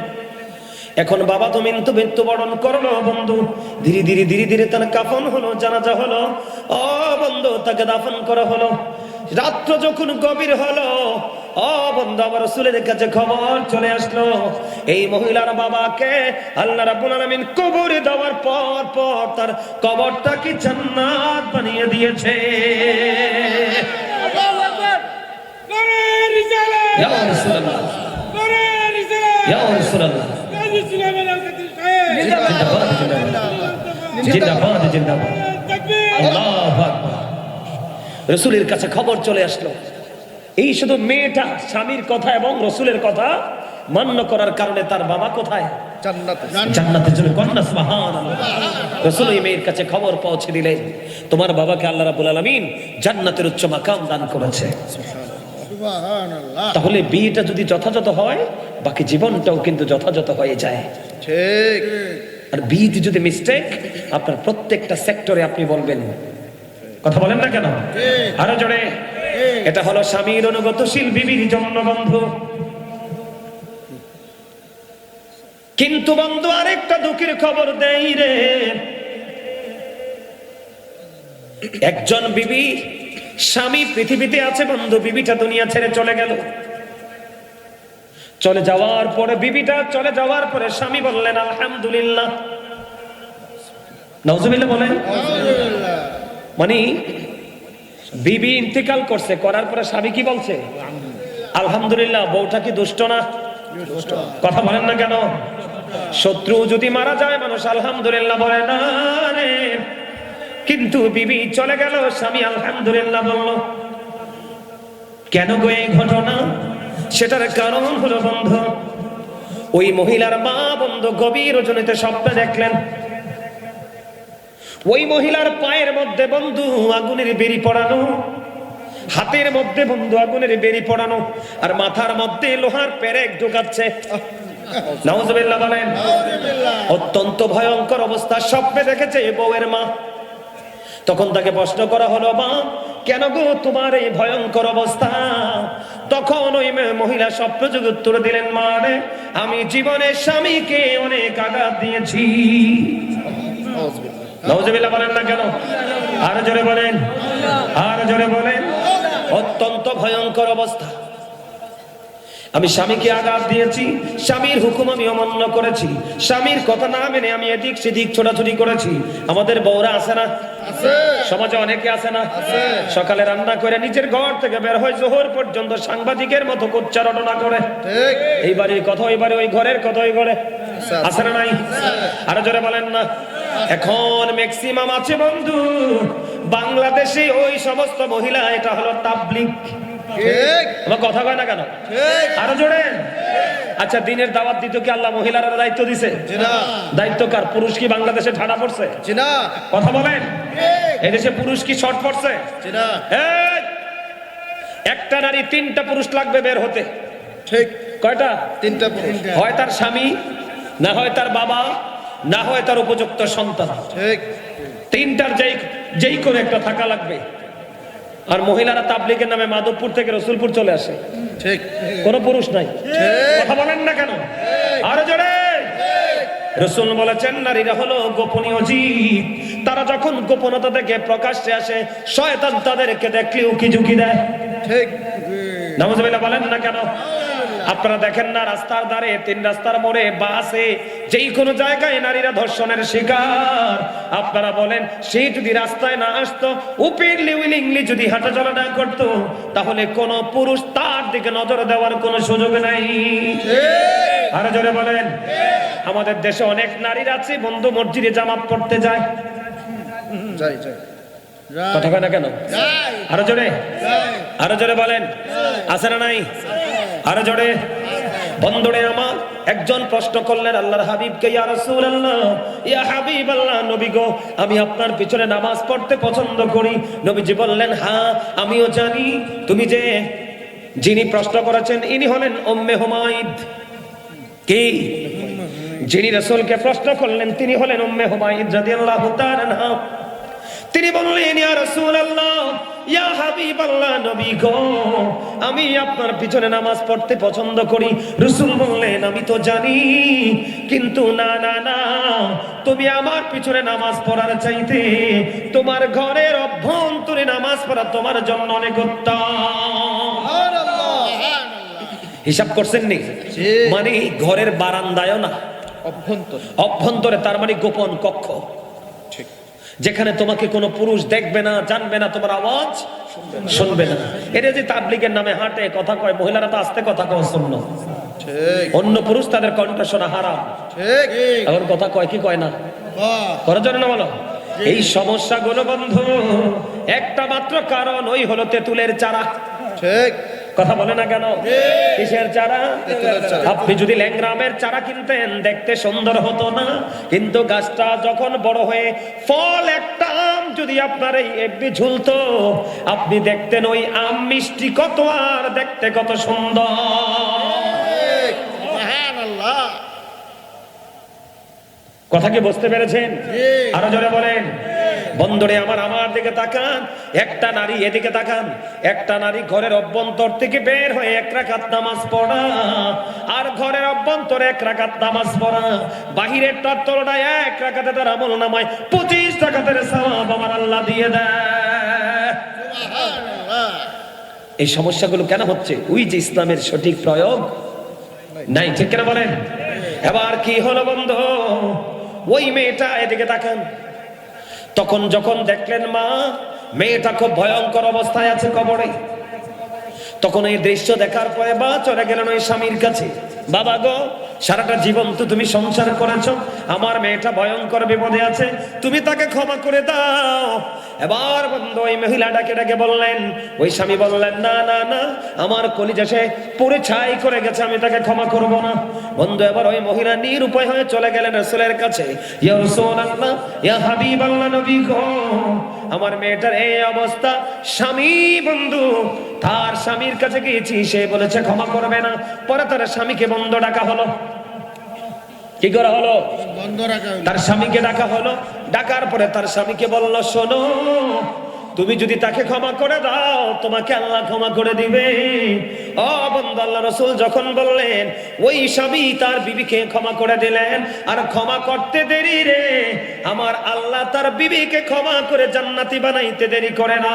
এখন বাবা তো মৃত্যুবরণ করলো বন্ধু, ধীরে ধীরে ধীরে ধীরে তার কাফন হলো, জানাজা হলো, ও বন্ধু তাকে দাফন করা হলো। রাত্র যখন গভীর হলো, ও বন্ধু আবার রাসূলের কাছে খবর চলে আসলো, এই মহিলার বাবাকে আল্লাহ রাব্বুল আলামিন কবরে দেওয়ার পর পর তার কবরটাকে জান্নাত বানিয়ে দিয়েছে। আল্লাহু আকবার। নারে রিসালাত, ইয়া রাসূলুল্লাহ, নারে রিসালাত, ইয়া রাসূলুল্লাহ, গাজী সুলাইমান আল-কাদির সাহেব, জিন্দাবাদ জিন্দাবাদ জিন্দাবাদ, তাকবীর, আল্লাহু আকবার। রাসূলের কাছে খবর চলে আসলো, এই শুধু মেয়েটা স্বামীর কথা এবং রাসূলের কথা মান্য করার কারণে তার বাবা কোথায়? জান্নাতে। জান্নাতের জন্য কন্যা। সুবহানাল্লাহ। রাসূল এই মেয়ের কাছে খবর পৌঁছে দিলেন, তোমার বাবাকে আল্লাহ রাব্বুল আলামিন জান্নাতের উচ্চ মাকাম দান করেছে। সুবহানাল্লাহ। তাহলে বিয়েটা যদি যথাযথ হয়, বাকি জীবনটাও কিন্তু যথাযথ হয়ে যায়। ঠিক। আর বিয়েতে যদি মিস্টেক, আপনার প্রত্যেকটা সেক্টরে আপনি বলবেন, কথা বলেন না কেন? আরো জোরে। এটা হলো স্বামীর অনুগতশীল বিবির জন্য বন্ধু। কিন্তু বন্ধু আরেকটা দুঃখের খবর দেই রে, একজন বিবি স্বামী পৃথিবীতে আছে বন্ধু, বিবিটা দুনিয়া ছেড়ে চলে গেল। চলে যাওয়ার পরে বিবিটা চলে যাওয়ার পরে স্বামী বললেন আলহামদুলিল্লাহ। নাউজুবিল্লাহ বলেন। মানে বিবি ইন্তেকাল করছে, করার পরে স্বামী কি বলছে? আলহামদুলিল্লাহ। বউটা কি দুষ্ট না? কথা বলেন না কেন? শত্রু যদি মারা যায় মানুষ আলহামদুলিল্লাহ বলে না রে, কিন্তু বিবি চলে গেল, স্বামী আলহামদুলিল্লাহ বলল। কেন গো এই ঘটনা? সেটার কারণ হলো বন্ধু, ওই মহিলার মা বন্ধু গভীর রজনীতে স্বপ্ন দেখলেন। ওই মহিলার পায়ের মধ্যে বন্ধু আগুনের বেরি পড়ানো, হাতের মধ্যে বন্ধু আগুনের বেরি পড়ানো, আর মাথার মধ্যে লোহার পেরেক ঢোকাচ্ছে। নাউজুবিল্লাহ বলেন। অত্যন্ত ভয়ঙ্কর অবস্থা স্বপ্নে দেখেছে বউয়ের মা। তখন তাকে প্রশ্ন করা হলো, মা কেন গো তোমার এই ভয়ঙ্কর অবস্থা? তখন ওই মহিলা স্বপ্নযোগে উত্তর দিলেন, মা রে, আমি জীবনে স্বামীকে অনেক আঘাত দিয়েছি। নাউজুবিল্লাহ বলেন না কেন? আর জোরে বলেন, আর জোরে বলেন। অত্যন্ত ভয়ঙ্কর অবস্থা। আমি স্বামীকে আঘাত দিয়েছি, স্বামীর হুকুম আমি অমান্য করেছি, স্বামীর কথা না মেনে আমি এদিক সেদিক ছোটাছুটি করেছি। আমাদের বউরা আছে না? সমাজে অনেকে আছে না? সকালে রান্না করে নিজের ঘর থেকে বের হয় জোহর পর্যন্ত সাংবাদিকের মতো কোচ্চা রটনা করে। এই বাড়ির কথা ওই বাড়ি, ওই ঘরের কথা ওই ঘরে। আছে না নাই? আরো জোরে বলেন না। এখন ম্যাক্সিমাম আছে বন্ধু বাংলাদেশে ওই সমস্ত মহিলা, এটা হলো তাবলীগ। আমার কথা কয় না কেন? আরো জোরে। আচ্ছা, দিনের দাওয়াত দিতে কি আল্লাহ মহিলারা দায়িত্ব দিছে? দায়িত্ব কার? পুরুষ কি বাংলাদেশে ঠাড়া পড়ছে? কথা বলেন। এদেশে পুরুষ কি শর্ট পড়ছে? একটা নারী 3টা পুরুষ লাগবে বের হতে। ঠিক কয়টা? 3টা পুরুষ। হয় তার স্বামী, না হয় তার বাবা, না হয় তার উপযুক্ত সন্তান। ঠিক 3টার যেই কোনো একটা থাকা লাগবে। আর মহিলারা তাবলীগের নামে মাধবপুর থেকে রসুলপুর চলে আসে। ঠিক কোন পুরুষ নাই। কথা বলেন না কেন? আরো জোরে। রাসূল বলেছেন নারীরা হলো গোপনীয় জীব, তারা যখন গোপনতা থেকে প্রকাশ্যে আসে শয়তান তাদেরকে দেখলে উকি ঝুঁকি দেয়। ঠিক নাউজুবিল্লাহ বলেন না কেন? আপনারা দেখেন না রাস্তার ধারে, 3 রাস্তার মোড়ে, বাসে, যেই কোনো জায়গায় নারীরা ধর্ষণের শিকার। আপনারা বলেন সে যদি রাস্তায় না আসতো, ওপেনলি উইলিংলি যদি হাঁটাচলা না করতো, তাহলে কোন পুরুষ তার দিকে নজর দেওয়ার কোনো সুযোগ নাই। আরো জোরে বলেন। আমাদের দেশে অনেক নারীরা আছে বন্ধু মসজিদে জামাত পড়তে যায়। কথা কয় না কেন? আরো জোরে, আরো জোরে বলেন। আছে না নাই? আরো জোরে। বন্ধুরে আমার একজন প্রশ্ন করলেন আল্লাহর হাবিবকে, ইয়া রাসূলুল্লাহ, ইয়া হাবিবাল্লাহ, নবী গো, আমি আপনার পিছনে নামাজ পড়তে পছন্দ করি। নবীজি বললেন, হ্যাঁ আমিও জানি। তুমি যে যিনি প্রশ্ন করেছেন ইনি হলেন উম্মে হুমায়দ। কি? যিনি রাসূলকে প্রশ্ন করলেন তিনি হলেন উম্মে হুমায়দ রাদিয়াল্লাহু তাআলা আনহা। তিনি বললেন, ইয়া রাসূলুল্লাহ, ইয়া হাবিবাল্লাহ, নবী গো, আমি আপনার পিছনে নামাজ পড়তে পছন্দ করি। রাসূল বললেন, আমি তো জানি, কিন্তু না না না, তুমি আমার পিছনে নামাজ পড়ার চাইতে তোমার ঘরের অভ্যন্তরে নামাজ পড়া তোমার জন্য অনেক উত্তম। হিসাব করছেন নি? মানে ঘরের বারান্দায়ও না, অভ্যন্তরে, তার মানে গোপন কক্ষ, যেখানে তোমাকে কোনো পুরুষ দেখবে না, জানবে না, তোমার আওয়াজ শুনবে না। এটা যে তাবলীগের নামে হাঁটে, কথা কয়, মহিলারা তো আস্তে কথা কয় শুনল, অন্য পুরুষ তাদের কণ্ঠ শোনা হারাম। এখন কথা কয় কি কয় না? করার জন্য না বলো। এই সমস্যাগুলো বন্ধু একটা মাত্র কারণ, ওই হলো তেঁতুলের চারা। ঠিক কথা বলে না কেন? কিসের চারা? আপনি যদি ল্যাংরামের চারা কিনতেন দেখতে সুন্দর হতো না, কিন্তু গাছটা যখন বড় হয়ে ফল একটা আম যদি আপনার এই একটি ঝুলতো, আপনি দেখতেন ওই আম মিষ্টি কত আর দেখতে কত সুন্দর। কথা কি বুঝতে পেরেছেন? আরো জোরে বলেন। বন্ধুরে আমার দিকে তাকান, একটা নারী এদিকে তাকান, একটা নারী ঘরের অভ্যন্তর থেকে বের হয়ে 1 রাকাত নামাজ পড়া, আর ঘরের অভ্যন্তরে 1 রাকাত নামাজ পড়া, বাহিরের তুলনায় 1 রাকাতে তার আমল নামায় 25 রাকাতের সওয়াব আমার আল্লাহ দিয়ে দেয়। এই সমস্যাগুলো কেন হচ্ছে? ওই যে ইসলামের সঠিক প্রয়োগ নাই, ঠিক কেন বলেন? এবার কি হলো বন্ধু, ওই মেয়েটা এদিকে তাকান, তখন যখন দেখলেন মা মেয়েটা খুব ভয়ঙ্কর অবস্থায় আছে কবরে, তখন এই দৃশ্য দেখার পরে বা চলে গেলেন ওই স্বামীর কাছে। বাবা গো, সারাটা জীবন তো তুমি সংসার করেছো, আমার মেয়েটা ভয়ঙ্কর বিপদে আছে, তুমি তাকে ক্ষমা করে দাও। এবার বন্ধু ওই মহিলাটাকে ডেকে বললেন, ওই স্বামী বললেন না না না, আমার কলিজা সে পুরে ছাই করে গেছে, আমি তাকে ক্ষমা করব না। বন্ধু এবার ওই মহিলা নিরুপায় হয়ে চলে গেলেন রাসূলের কাছে। ইয়া রাসূলুল্লাহ, ইয়া হাবিবাল্লাহ, নবী গো, আমার মেয়েটার এই অবস্থা, স্বামী বন্ধু তার স্বামীর কাছে গিয়েছি, সে বলেছে ক্ষমা করবে না। পরে তার স্বামীকে বন্ধ ডাকা হলো। কি করা হলো? বন্ধ রাখা হইলো। তার স্বামীকে ডাকা হলো। ডাকার পরে তার স্বামীকে বলল, শোনো, তুমি যদি তাকে ক্ষমা করে দাও তোমাকে আল্লাহ ক্ষমা করে দিবে। ও বন্ধু, আল্লাহ রাসূল যখন বললেন, ওই স্বামী তার বিবিকে ক্ষমা করে দিলেন। আর ক্ষমা করতে দেরি রে, আমার আল্লাহ তার বিবিকে ক্ষমা করে জান্নাতি বানাইতে দেরি করে না।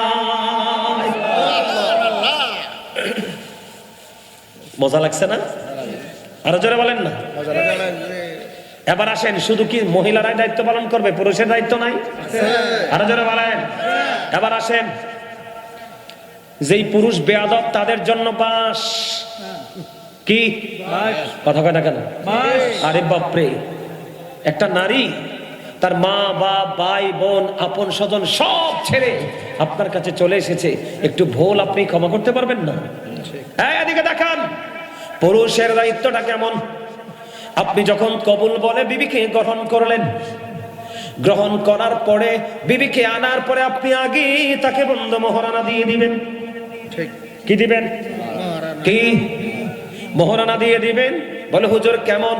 মজা লাগছে না? আরো জোরে বলেন না। এবার আসেন, শুধু কি মহিলারাই দায়িত্ব পালন করবে, পুরুষের দায়িত্ব নাই? আরো জোরে বলেন। এবার আসেন, যেই পুরুষ বেয়াদব তাদের জন্য বাস কি কথা কয় না কেন? আরে বাপরে, একটা নারী তার মা বাপ ভাই বোন আপন স্বজন সব ছেড়ে আপনার কাছে চলে এসেছে, একটু ভুল আপনি ক্ষমা করতে পারবেন না? এদিকে দেখান, পুরুষের দায়িত্বটা কেমন। আপনি যখন কবুল বলে বিবিকে গ্রহণ করলেন, গ্রহণ করার পরে বিবিকে আনার পরে আপনি আগে তাকে বন্ধ মোহরানা দিয়ে দিবেন। ঠিক। কি দিবেন? কি মোহরানা দিয়ে দিবেন? বলে হুজুর কেমন?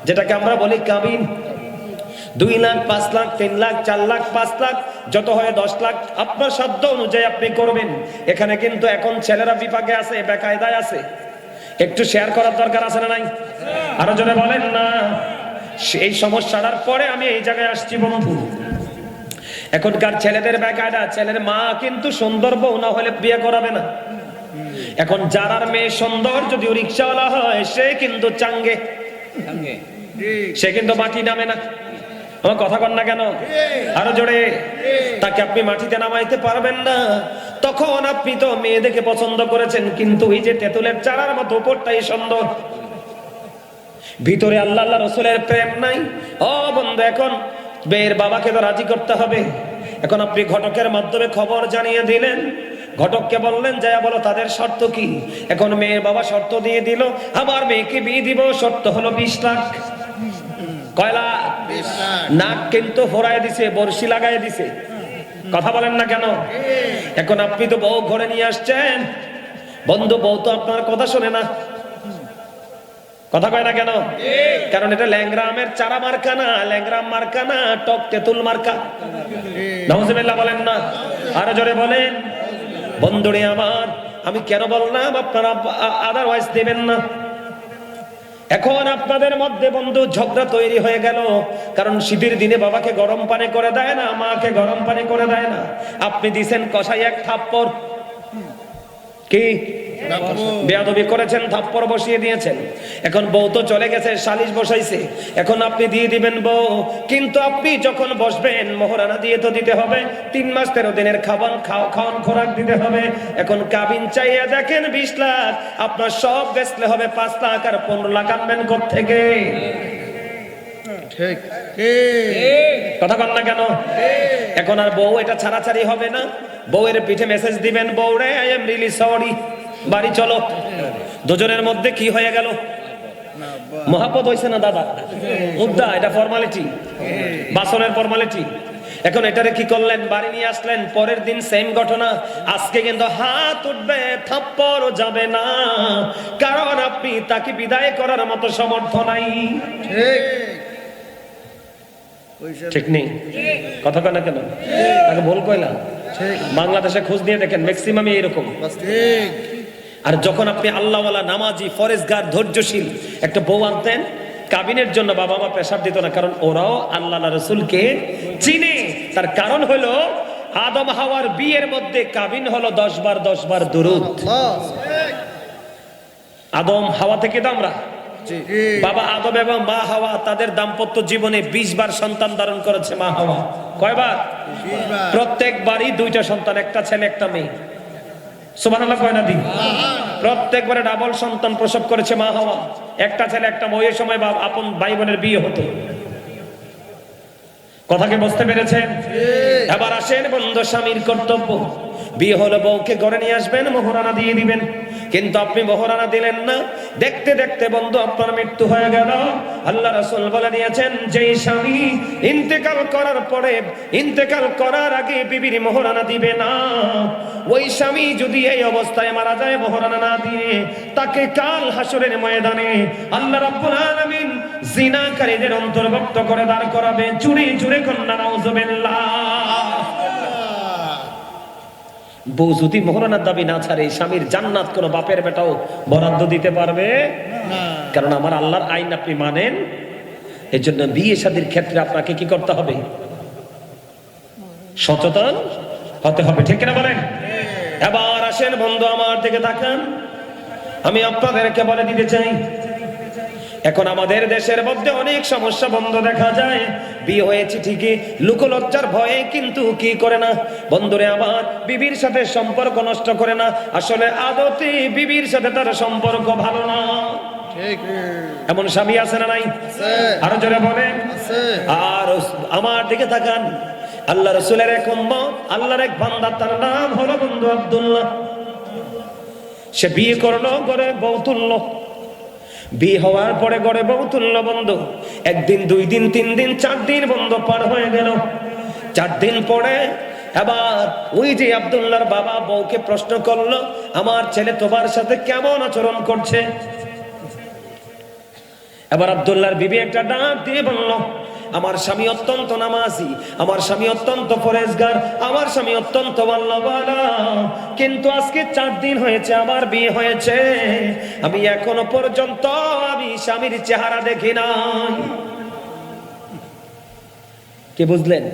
যেটাকে আমরা বলি কাবিন। 2 লাখ 5 লাখ 3 লাখ 4 লাখ 5 লাখ যত হয় 10 লাখ আপনার সাধ্য অনুযায়ী আপনি করবেন। এখানে কিন্তু এখন ছেলেরা বিপাকে আছে, বেকায়দায় আছে, একটু শেয়ার করার দরকার আছে না নাই? আরো জোরে বলেন না। এই সমস্যাটার পরে আমি এই জায়গায় আসছি বন্ধু। এখনকার ছেলেদের বেকায়দা, ছেলের মা কিন্তু সুন্দর বউ না হলে বিয়ে করাবে না। এখন যারার মেয়ে সুন্দর যদিও রিক্সাওয়ালা হয়, সে কিন্তু চাঙ্গে, সে কিন্তু মাটি নামে না। আমার কথা কন না কেন? আরো জোরে। তাকে আপনি মাটিতে নামাইতে পারবেন না। তখন আপনি তো মেয়ে দেখে পছন্দ করেছেন, কিন্তু এই যে তেঁতুলের চারার মতো উপরটাই সুন্দর, ভিতরে আল্লাহ আল্লাহ রসুলের প্রেম নাই। ও বন্ধু, এখন মেয়ের বাবাকে তো রাজি করতে হবে। এখন আপনি ঘটকের মাধ্যমে খবর জানিয়ে দিলেন, ঘটককে বললেন যায়া বলো তাদের শর্ত কি। এখন মেয়ের বাবা শর্ত দিয়ে দিল, আমার মেয়েকে বিয়ে দিব, শর্ত হলো 20 লাখ। কয়লা? নাক কিন্তু ফোড়ায় দিছে, বর্ষি লাগাই দিছে। কথা বলেন না কেন? এখন আপনি তো বউ ঘরে নিয়ে আসছেন, বন্ধু বউ তো আপনার কথা শোনে না। কথা কয় না কেন? কারণ এটা ল্যাংরা আমের চারা মার্কা না, ল্যাংরা মার্কা না, টক তেঁতুল মার্কা। নাউজুবিল্লাহ বলেন না। আরো জোরে বলেন। বন্ধুরে আমার, আমি কেন বললাম আপনারা আদারওয়াইজ দেবেন না। এখন আপনাদের মধ্যে বন্ধু ঝগড়া তৈরি হয়ে গেল, কারণ শীতের দিনে বাবাকে গরম পানি করে দেয় না, মাকে গরম পানি করে দেয় না। আপনি দিছেন কষাই এক থাপ্পড়, কি বেয়াদবি করেছেন, থাপ্পড় বসিয়ে দিয়েছেন। এখন বউ তো চলে গেছে, সালিশ বসাইছে, এখন আপনি দিয়ে দিবেন বউ। কিন্তু আপনি যখন বসবেন মোহরানা দিয়ে তো দিতে হবে, 3 মাস 13 দিনের খাওয়ান খোরাক দিতে হবে। এখন কাবিন চাইয়া দেখেন 20 লাখ, আপনার সব বেচলে হবে 5 লাখ, আর 15 লাখ আনবেন কোত্থেকে? ঠিক। কথা বল না কেন? এখন আর বউ এটা ছাড়াছাড়ি হবে না। বউয়ের পিঠে মেসেজ দিবেন, বউরে আই এম রিয়েলি সরি, বাড়ি চলো। দুজনের মধ্যে কি হয়ে গেল? মহাপত হইছে না দাদা? উদ্দা, এটা ফর্মালিটি, বাসনের ফর্মালিটি। এখন এটারে কি করলেন? বাড়ি নিয়ে আসলেন। পরের দিন সেম ঘটনা। আজকে কিন্তু হাত উঠবে, থাপ্পড়ও যাবে না, কারণ আপনি তাকে বিদায় করার মতো সমর্থ নাই। ঠিক। ঠিক নেই? কথা কয় না কেন? তাকে ভুল কইলা? বাংলাদেশে খোঁজ নিয়ে দেখেন, ম্যাক্সিমামই এরকম। ঠিক। আর যখন আপনি আল্লাহওয়ালা, নামাজি, ফরেজগার, ধৈর্যশীল একটা বউ আনতেন, কাবিনের জন্য বাবা মা প্রেসার দিত না, কারণ ওরাও আল্লাহ রাসূলকে চিনে। তার কারণ হলো আদম হাওয়ার বিয়ের মধ্যে কাবিন হলো 10 বার 10 বার দুরূদ। আদম হাওয়া থেকে তো আমরা বাবা আদম এবং মা হাওয়া তাদের দাম্পত্য জীবনে 20 বার সন্তান ধারণ করেছে মা হাওয়া। কয়বার? প্রত্যেকবারই 2টা সন্তান, একটা ছেলে একটা মেয়ে। সুবহানাল্লাহ কয় না দি? প্রত্যেকবারে ডাবল সন্তান প্রসব করেছে মা হাওয়া, একটা ছেলে একটা মেয়ে। ওই সময় আপন ভাই বোনের বিয়ে হতো। কথা কি বুঝতে পেরেছেন? এবার আসেন বন্ধু, স্বামীর কর্তব্য বিয়ে হলো বউকে ঘরে নিয়ে আসবেন, মোহরানা দিয়ে দিবেন। কিন্তু আপনি মোহরানা দিলেন না, দেখতে দেখতে বন্ধু আপনার মৃত্যু হয়ে গেল। আল্লাহ রাসূল বলে দিয়েছেন, যেই স্বামী ইন্তেকাল করার পরে, ইন্তেকাল করার আগে বিবির মোহরানা দিবে না, ওই স্বামী যদি এই অবস্থায় মারা যায় মোহরানা না দিয়ে, তাকে কাল হাসরের ময়দানে আল্লাহ রাব্বুল আলামিন জিনাকারীদের অন্তর্ভুক্ত করে দাঁড় করাবে। চুরি চুরি কন্যা, নাউযুবিল্লাহ। বউ যদি মোহরানার দাবি না ছাড়ে, স্বামীর জান্নাত কোনো বাপের বেটাও বরাদ্দ দিতে পারবে না। কারণ আমার আল্লাহর আইন আপনি মানেন। এই জন্য বিয়ে শাদীর ক্ষেত্রে আপনাকে কি করতে হবে? সচেতন হতে হবে, ঠিক কিনা বলেন? এবার আসেন বন্ধু, আমার দিকে তাকান। আমি আপনাদেরকে বলে দিতে চাই, এখন আমাদের দেশের মধ্যে অনেক সমস্যা বন্ধ দেখা যায়। বিয়ে হয়েছে ঠিকই, লোকলজ্জার ভয়ে কিন্তু কি করে না বন্ধুরে আমার বিবির সাথে সম্পর্ক নষ্ট করে না। আসলে আদতে বিবির সাথে তার সম্পর্ক ভালো না। ঠিক। এমন স্বামী আছে না নাই? আরো জোরে বলেন। আর আমার দিকে তাকান, আল্লাহ রাসূলের এক উম্মত, আল্লাহর এক বান্দা, তার নাম হলো বন্ধু আব্দুল্লাহ। সে বিয়ে করলো, ঘরে বউ তুললো। বিয়ে হওয়ার পরে ঘরে বউ তুললো বন্ধু। 1 দিন 2 দিন 3 দিন 4 দিন বন্ধু পার হয়ে গেল। 4 দিন পরে এবার ওই যে আব্দুল্লাহর বাবা বউকে প্রশ্ন করলো, আমার ছেলে তোমার সাথে কেমন আচরণ করছে? এবার আব্দুল্লাহর বিবি একটা ডাক দিয়ে বলল, আমার স্বামী অত্যন্ত নামাজি, আমার স্বামী অত্যন্ত পরেজগার, আমার স্বামী অত্যন্ত আল্লাহওয়ালা, কিন্তু আজকে 4 দিন হয়েছে আমার বিয়ে হয়েছে, আমি এখনো পর্যন্ত আমি স্বামীর চেহারা দেখি নাই। কে বুঝলেন?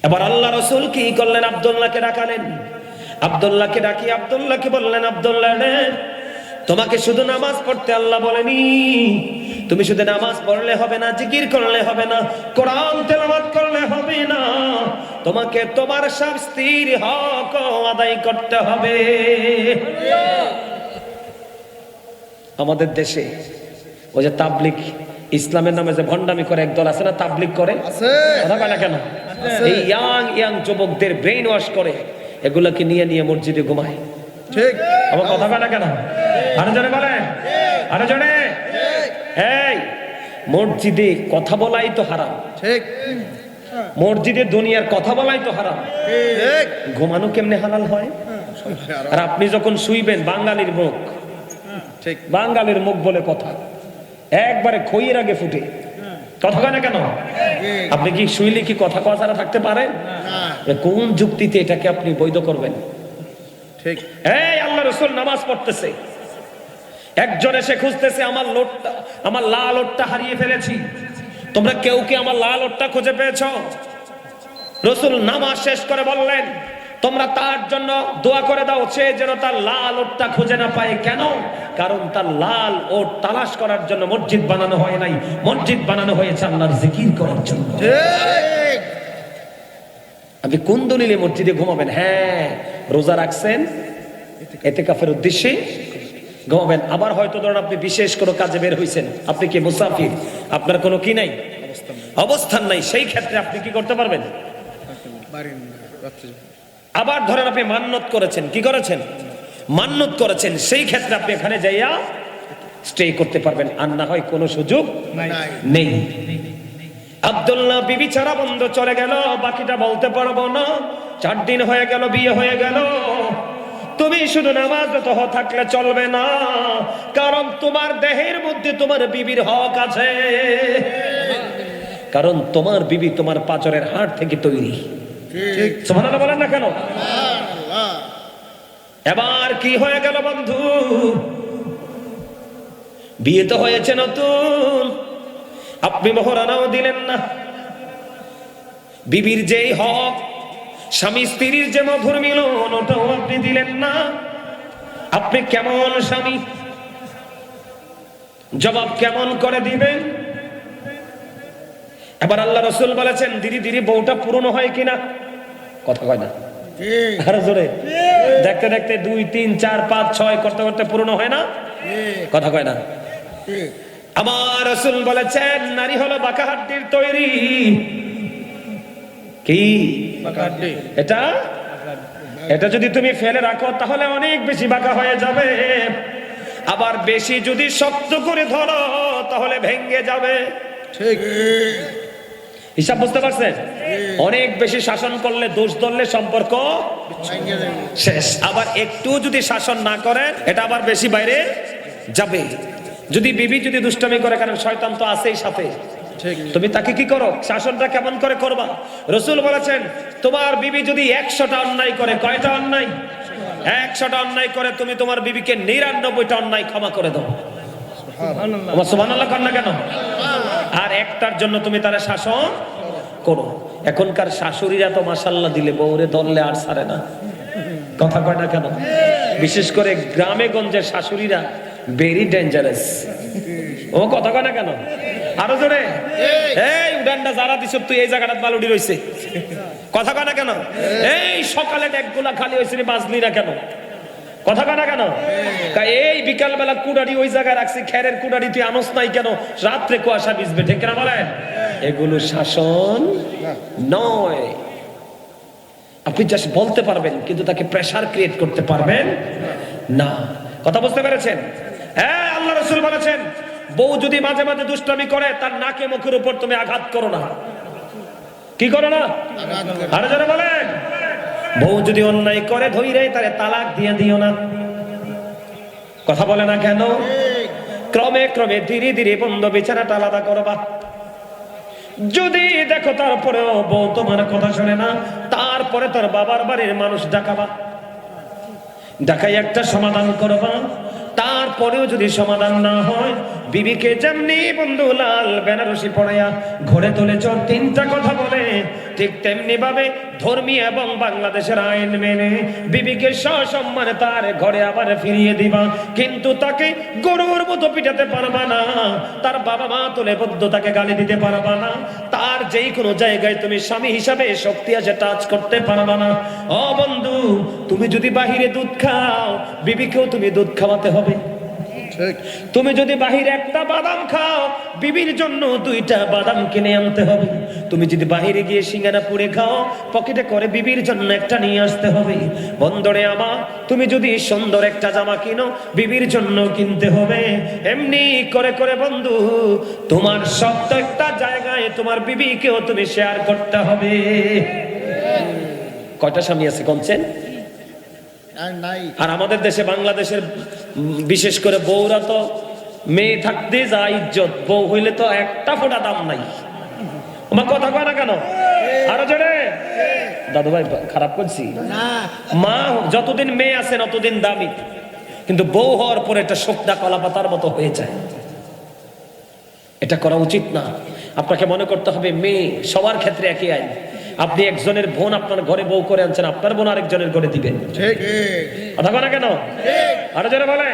এবার আল্লাহ রাসূল কি করলেন? আব্দুল্লাহকে ডাকালেন। আব্দুল্লাহকে ডাকি আব্দুল্লাহকে বললেন, আব্দুল্লাহ রে, তোমাকে শুধু নামাজ পড়তে আল্লাহ বলেনি। তুমি শুধু নামাজ পড়লে হবে না, জিকির করলে হবে না, কোরআন তেলাওয়াত করলে হবে না, তোমাকে তোমার স্ত্রীর হক আদায় করতে হবে। আমাদের দেশে ওই যে তাবলিগ ইসলামের নামে যে ভণ্ডামি করে একদল আছে না, তাবলিগ করে, কথা বলে না কেন? এই ইয়াং যুবকদের ব্রেইন ওয়াশ করে, এগুলোকে নিয়ে নিয়ে মসজিদে ঘুমায়। ঠিক, আমার কথা বলে না কেন? আরো জনে বলে, আরো জনে। এই মসজিদে কথা বলাই তো হারাম। ঠিক, মসজিদে দুনিয়ার কথা বলাই তো হারাম। ঠিক, ঘুমানো কেমনে হালাল হয়? আর আপনি যখন শুইবেন, বাঙালির মুখ, ঠিক, বাঙালির মুখ বলে কথা একবারে খইয়ের আগে ফুটে। কথা কয় না কেন? আপনি কি শুইলে কি কথা কওয়া ছাড়া থাকতে পারেন? কোন যুক্তিতে এটাকে আপনি বৈধ করবেন? ঠিক। এই আল্লাহ রাসূল নামাজ পড়তেছে, একজন এসে খুঁজতেছে, আমার লোটটা, আমার লাল ওটটা হারিয়ে ফেলেছি, তোমরা কেউ কি আমার লাল ওটটা খুঁজে পেয়েছো? রাসূল নামাজ শেষ করে বললেন, তোমরা তার জন্য দোয়া করে দাও, সে যেন তার লাল ওটটা খুঁজে না পায়। কেন? কারণ তার লাল ওট তালাশ করার জন্য মসজিদ বানানো হয় নাই, মসজিদ বানানো হয়েছে আল্লাহর জিকির করার জন্য। ঠিক। আপনি কোন দলিলে মসজিদে ঘুমাবেন? হ্যাঁ, রোজা রাখছেন, ইতিকাফের উদ্দেশ্যে ঘুমাবেন। আবার হয়তো ধরুন আপনি বিশেষ কোনো কাজে বের হইছেন, আপনি কি মুসাফির, আপনার কোনো কি নাই, অবস্থান নাই, সেই ক্ষেত্রে আপনি কি করতে পারবেন? আবার ধরেন আপনি মান্নত করেছেন, কি করেছেন? মান্নত করেছেন, সেই ক্ষেত্রে আপনি এখানে যাইয়া স্টে করতে পারবেন, আর না হয় কোনো সুযোগ নেই। আব্দুল্লাহ বিবি ছাড়া বন্ধ চলে গেল, বাকিটা বলতে পারবো না। 4 দিন হয়ে গেল, বিয়ে হয়ে গেল। তুমি শুধু নামাজরত থাকলে চলবে না, কারণ তোমার দেহের মধ্যে তোমার বিবির হক আছে, কারণ তোমার বিবি তোমার পাঁজরের হাড় থেকে তৈরি। ঠিক, সুবহানাল্লাহ বলেন না কেন? এবার কি হয়ে গেল বন্ধু? বিয়ে তো হয়েছে নতুন, আপনি মোহরানাও দিলেন না, বিবির যেই হক, স্বামী স্ত্রীর যে মধুর মিলন, ওটাও আপনি দিলেন না। আপনি কেমন স্বামী? জবাব কেমন করে দিবেন? এবার আল্লাহ রাসূল বলেছেন ধীরে ধীরে বউটা পুরনো হয় কিনা, কথা কয় না ঠিক আরো জোরে, দেখতে দেখতে 2 3 4 5 6 করতে করতে পুরনো হয় না, ঠিক কথা কয় না। ঠিক আমার রাসূল বলেছেন নারী হলো বাঁকা হাড্ডির তৈরি। কি বাকাড্ডি এটা? এটা যদি তুমি ফেলে রাখো তাহলে অনেক বেশি বাঁকা হয়ে যাবে, আবার বেশি যদি শক্ত করে ধরো তাহলে ভেঙে যাবে। ঠিক হিসাব বুঝতে পারছেন? অনেক বেশি শাসন করলে, দোষ ধরলে সম্পর্ক ভাঙ্গে যাবে শেষ। আবার একটু যদি শাসন না করেন এটা আবার বেশি বাইরে যাবে। যদি বিবি যদি দুষ্টামি করে, কারণ শয়তান তো আছেই সাথে, ঠিক তুমি তাকে কি করো, শাসনটা কেমন করে করবা? রাসূল বলেছেন তোমার বিবি যদি 100টা অন্যায় করে, কয়টা অন্যায়? 100টা অন্যায় করে, তুমি তোমার বিবিকে 99টা অন্যায় ক্ষমা করে দাও। আমার সুবহানাল্লাহ কর না কেন? আর একটার জন্য তুমি তারা শাসন করো। এখনকার শাশুড়িরা তো মাশাআল্লাহ দিলে বউরে ধরলে আর ছাড়ে না, কথা কয় না কেন? বিশেষ করে গ্রামে গঞ্জের শাশুড়িরা ভেরি ডেঞ্জারাস। ও কথা কয় না কেন? আরো জোরে, এই উডানটা যারা দিছ তুই এই জায়গাটা বালুডি রইছে, কথা কয় না কেন? এই সকালে ডেকগুলা খালি হয়েছে বাজলি না কেন, কথা কয় না কেন? এই বিকাল বেলা কুড়াড়ি ওই জায়গায় রাখছি, খেরের কুড়াড়ি তুই আনস নাই কেন, রাত্রে কুয়াশা ভিজবে, ঠিক না বলেন? এগুলো শাসন নয়। আপনি জাস্ট বলতে পারবেন কিন্তু তাকে প্রেসার ক্রিয়েট করতে পারবেন না। কথা বুঝতে পেরেছেন? হ্যাঁ, আল্লাহ রাসূল বলেছেন বউ যদি মাঝে মাঝে দুষ্টামি করে তার নাকে মুখের উপর তুমি আঘাত করো না। কি করো না? আরো যারা বলেন, বউ যদি অন্যায় করে ধইরে তারে তালাক দিয়ে দিও না। কথা বলে না কেন? ক্রমে ক্রমে ধীরে ধীরে বন্ধ বিছানাটা আলাদা করবা। যদি দেখো তারপরেও বউ তোমার কথা শুনে না, তারপরে তোর বাবার বাড়ির মানুষ ডাকাবা, ডাকাই একটা সমাধান করবা। তারপরেও যদি সমাধান না হয়, বিবিকে যেমনি বন্ধু লাল বেনারসি পড়াইয়া ঘরে তুলে চোর 3টা কথা বলে, ঠিক তেমনি ভাবে ধর্মীয় এবং বাংলাদেশের আইন মেনে বিবিকে সসম্মানে তার ঘরে আবার ফিরিয়ে দিবা। কিন্তু তাকে গরুর মতো পিটাতে পারবা না, তার বাবা মা তুলে বদ্ধ তাকে গালি দিতে পারবা না, তার যেই কোনো জায়গায় তুমি স্বামী হিসাবে শক্তি আছে টাচ করতে পারবা না। ও বন্ধু, তুমি যদি বাহিরে দুধ খাও, বিবিকেও তুমি দুধ খাওয়াতে হবে। ঠিক তুমি যদি বাহিরে একটা বাদাম খাও, বিবির জন্য 2টা বাদাম কিনে আনতে হবে। তুমি যদি বাহিরে গিয়ে সিঙ্গারা পুড়ে খাও, পকেটে করে বিবির জন্য একটা নিয়ে আসতে হবে। বন্ধরে আমার, তুমি যদি সুন্দর একটা জামা কিনো, বিবির জন্য কিনতে হবে। এমনি করে করে বন্ধু তোমার প্রত্যেকটা জায়গায় তোমার বিবিকেও তুমি শেয়ার করতে হবে। কয়টা স্বামী আছে কমছেন? আর নাই আর আমাদের দেশে বাংলাদেশের বিশেষ করে বউরা তো মেয়ে থাকতে যা ইজ্জত, বউ হইলে তো একটা ফোঁটা দাম নাই। আমার কথা কয় না কেন? আরো জোরে। দাদু ভাই খারাপ করছি না মা, যতদিন মেয়ে আছেন ততদিন দামি, কিন্তু বউ হওয়ার পরে এটা শুকনা কলা পাতার মতো হয়ে যায়। এটা করা উচিত না। আপনাকে মনে করতে হবে মেয়ে সবার ক্ষেত্রে একই আইন। আপনি একজনের বোন আপনার ঘরে বউ করে আনছেন, আপনার বোন আরেকজনের ঘরে দিবেন, ঠিক কথা কয় না কেন? আরো জোরে বলে।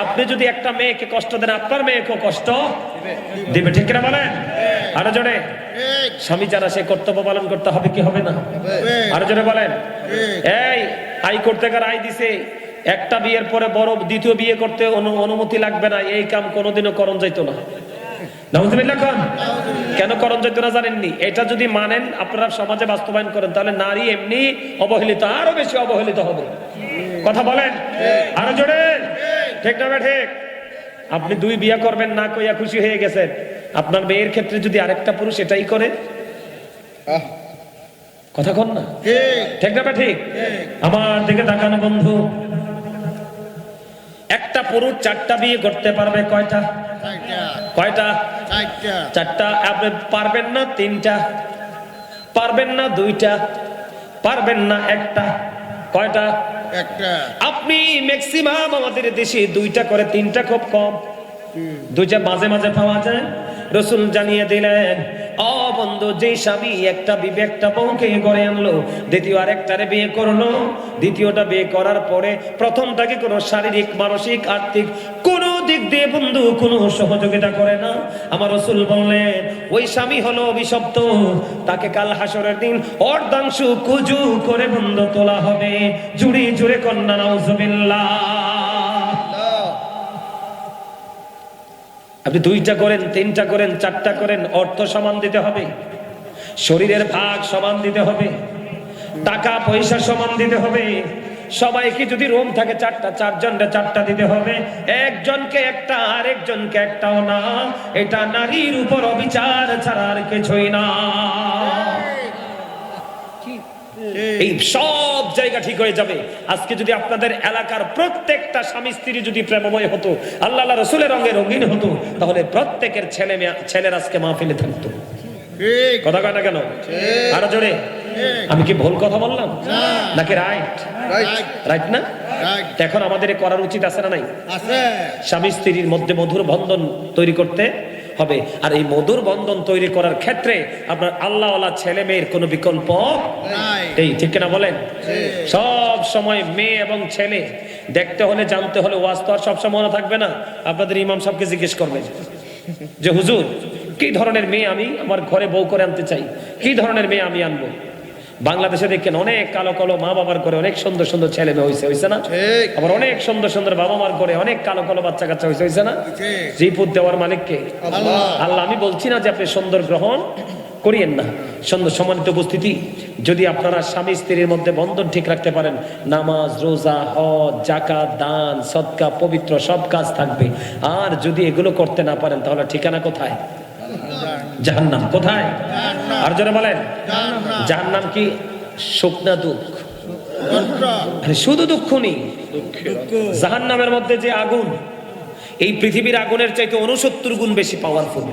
আপনি যদি একটা মেয়েকে কষ্ট দেন, আপনার মেয়েকেও কষ্ট দিবে, ঠিক না বলেন? আরো জোরে। স্বামী যারা সে কর্তব্য পালন করতে হবে কি হবে না? আরো জোরে বলেন। এই আই করতে কার আই দিছে, একটা বিয়ের পরে বড় দ্বিতীয় বিয়ে করতে অনুমতি লাগবে না, এই কাম কোনোদিনও করণ যাইতো না। নাউজুবিল্লাহ কোন? কেন করণ যাইতো না জানেননি? এটা যদি মানেন, আপনারা সমাজে বাস্তবায়ন করেন, তাহলে নারী এমনি অবহেলিত, আরো বেশি অবহেলিত হবে। কথা বলেন আরো জোরে, ঠিক না? ঠিক। আপনি 2 বিয়ে করবেন না কইয়া খুশি হয়ে গেছেন, আপনার মেয়ের ক্ষেত্রে যদি আরেকটা পুরুষ এটাই করে, কথা কন না, ঠিক না? ঠিক। আমার দিকে তাকানো বন্ধু, একটা পুরুষ 4টা বিয়ে করতে পারবে কয়টা? কয়টা? 4টা। আপনি পারবেন না 3টা, পারবেন না 2টা, পারবেন না 1টা, কয়টা? একটা আপনি ম্যাক্সিমাম আমাদের দেশে 2টা করে, 3টা খুব কম, 2টা মাঝে মাঝে পাওয়া যায়। রাসূল জানিয়ে দিলেন ও বন্ধু, যে স্বামী একটা বিবে একটা বউকে ঘরে আনলো, দ্বিতীয় আরেকটারে বিয়ে করলো, দ্বিতীয়টা বিয়ে করার পরে প্রথমটাকে কোনো শারীরিক, মানসিক, আর্থিক কোনো দিক দিয়ে বন্ধু কোনো সহযোগিতা করে না, আমার রাসূল বললেন ওই স্বামী হলো অভিশপ্ত। তাকে কাল হাসরের দিন অর্ধাংশু কুজু করে বন্ধু তোলা হবে। জুড়ে জুড়ে কন্যা নাউজুবিল্লাহ। আপনি 2টা করেন, 3টা করেন, 4টা করেন, অর্থ সমান দিতে হবে, শরীরের ভাগ সমান দিতে হবে, টাকা পয়সা সমান দিতে হবে। সবাইকে যদি রুম থাকে 4টা, 4 জনকে 4টা দিতে হবে, একজনকে একটা, আরেকজনকে একটাও না। এটা নারীর উপর অবিচার ছাড়া আর কিছুই না। এই সব জায়গা ঠিক হয়ে যাবে আজকে যদি আপনাদের এলাকার প্রত্যেকটা স্বামী স্ত্রী যদি প্রেমময় হতো, আল্লাহ রাসূলের রঙে রঙিন হতো, তাহলে প্রত্যেকের ছেলের আজকে মাহফিলে থাকতো। কথা কয় না কেন? আরো জোরে। আমি কি ভুল কথা বললাম নাকি রাইট? রাইট না? এখন আমাদের করার উচিত আছে না নাই? স্বামী স্ত্রীর মধ্যে মধুর বন্ধন তৈরি করতে হবে। আর এই মধুর বন্ধন তৈরি করার ক্ষেত্রে আপনার আল্লাহওয়ালা ছেলে মেয়ের কোনো বিকল্প নেই, ঠিক কিনা বলেন? সব সময় মেয়ে এবং ছেলে দেখতে হলে, জানতে হলে ওয়াজ তো আর সবসময় মনে থাকবে না। আপনাদের ইমাম সাহেবকে জিজ্ঞেস করবেন যে হুজুর কি ধরনের মেয়ে আমি আমার ঘরে বউ করে আনতে চাই, কি ধরনের মেয়ে আমি আনবো। বাংলাদেশে দেখেন অনেক কালো কালো মা বাবার ঘরে অনেক সুন্দর সুন্দর ছেলে মেয়ে হয়েছে না? আবার অনেক সুন্দর সুন্দর বাবা মার ঘরে অনেক কালো কালো বাচ্চা কাচ্চা হয়েছে না? জিপুত দেওয়ার মালিককে আল্লাহ। আমি বলছি না যে আপনি সুন্দর গ্রহণ করিয়েন না। সুন্দর সম্মানিত উপস্থিতি, যদি আপনারা স্বামী স্ত্রীর মধ্যে বন্ধন ঠিক রাখতে পারেন, নামাজ, রোজা, হজ, যাকাত, দান, সদকা, পবিত্র সব কাজ থাকবে। আর যদি এগুলো করতে না পারেন তাহলে ঠিকানা কোথায়? জাহান্নাম। কোথায়? আর জোরে বলেন। জাহান্নাম কি সুখ না দুঃখ? শুধু দুঃখ নেই, জাহান্নামের মধ্যে যে আগুন, এই পৃথিবীর আগুনের চাইতে 69 গুণ বেশি পাওয়ারফুল।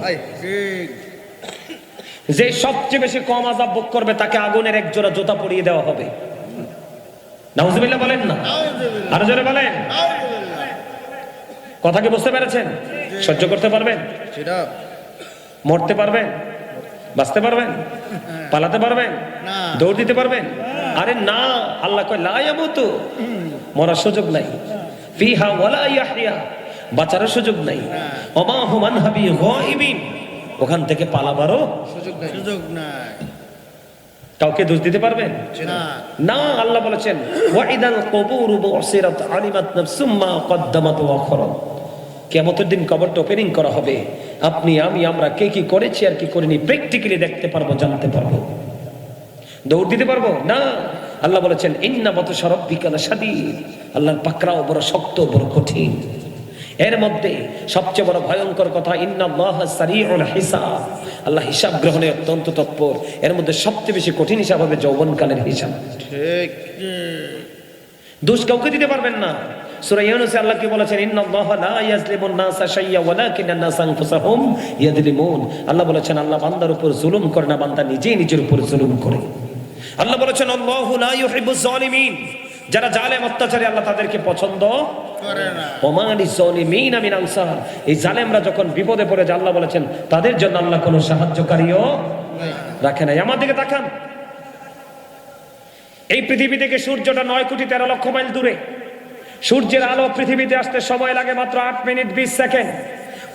যে সবচেয়ে বেশি কম আযাব ভোগ করবে তাকে আগুনের এক জোড়া জুতা পরিয়ে দেওয়া হবে। নাউজুবিল্লাহ বলেন না? আর জোরে বলেন। কথা কি বুঝতে পেরেছেন? সহ্য করতে পারবেন? মরতে পারবেন? বাঁচতে পারবেন? পালাতে পারবেন? দৌড় দিতে পারবেন? আরে না, আল্লাহ কয় লা ইয়ামুতু, মরার সুযোগ নাই, ফিহা ওয়ালা ইয়াহইয়া, বাঁচার সুযোগ নাই, ওমা হুম আনহা বিগাইবিন, ওখান থেকে পালাবারও সুযোগ নাই। কাউকে দোষ দিতে পারবেন না। আল্লাহ বলেছেন ওয়াইদাল কুবুরু বুসিরাত আলিমাত নাফসুম মা কদ্দামাত ওয়া আখরাত, কিয়ামতের দিন কবরটা ওপেনিং করা হবে। আপনি, আমি, আমরা কে কি করেছি আর কি করিনি প্র্যাকটিক্যালি দেখতে পারবো, জানতে পারবো। দৌড় দিতে পারবো না। আল্লাহ বলেছেন ইন্না বাতশা রাব্বিকা লাশাদীদ, আল্লাহর পাকড়াও বড় শক্ত, বড় কঠিন। এর মধ্যে সবচেয়ে বড় ভয়ঙ্কর কথা ইন্নাল্লাহা সারিউল হিসাব, আল্লাহ হিসাব গ্রহণে অত্যন্ত তৎপর। এর মধ্যে সবচেয়ে বেশি কঠিন হিসাব হবে যৌবনকালের হিসাব। ঠিক, দোষ কাউকে দিতে পারবেন না। সূরা ইউনূসে আল্লাহ কি বলেছেন? ইন্নাল্লাহা লা ইয়াজলিমুন নাসা শাইয়্যা ওয়ালাকিন্নান নাসা আনফুসাহুম ইয়াজলিমুন। আল্লাহ বলেছেন আল্লাহ বান্দার উপর জুলুম করে না, বান্দা নিজেই নিজের উপর জুলুম করে। আল্লাহ বলেছেন আল্লাহু লা ইউহিব্বুজ জালিমিন, যারা জালেম অত্যাচারী আল্লাহ তাদেরকে পছন্দ করে না। ওমা লিযালিমিনা মিন আনসার, এই জালেমরা যখন বিপদে পড়ে যায় আল্লাহ বলেছেন তাদের জন্য আল্লাহ কোনো সাহায্যকারীও রাখে না। আমার দিকে তাকান, এই পৃথিবী থেকে সূর্যটা 9 কোটি 13 লক্ষ মাইল দূরে। সূর্যের আলো পৃথিবীতে আসতে সময় লাগে মাত্র 8 মিনিট 20 সেকেন্ড।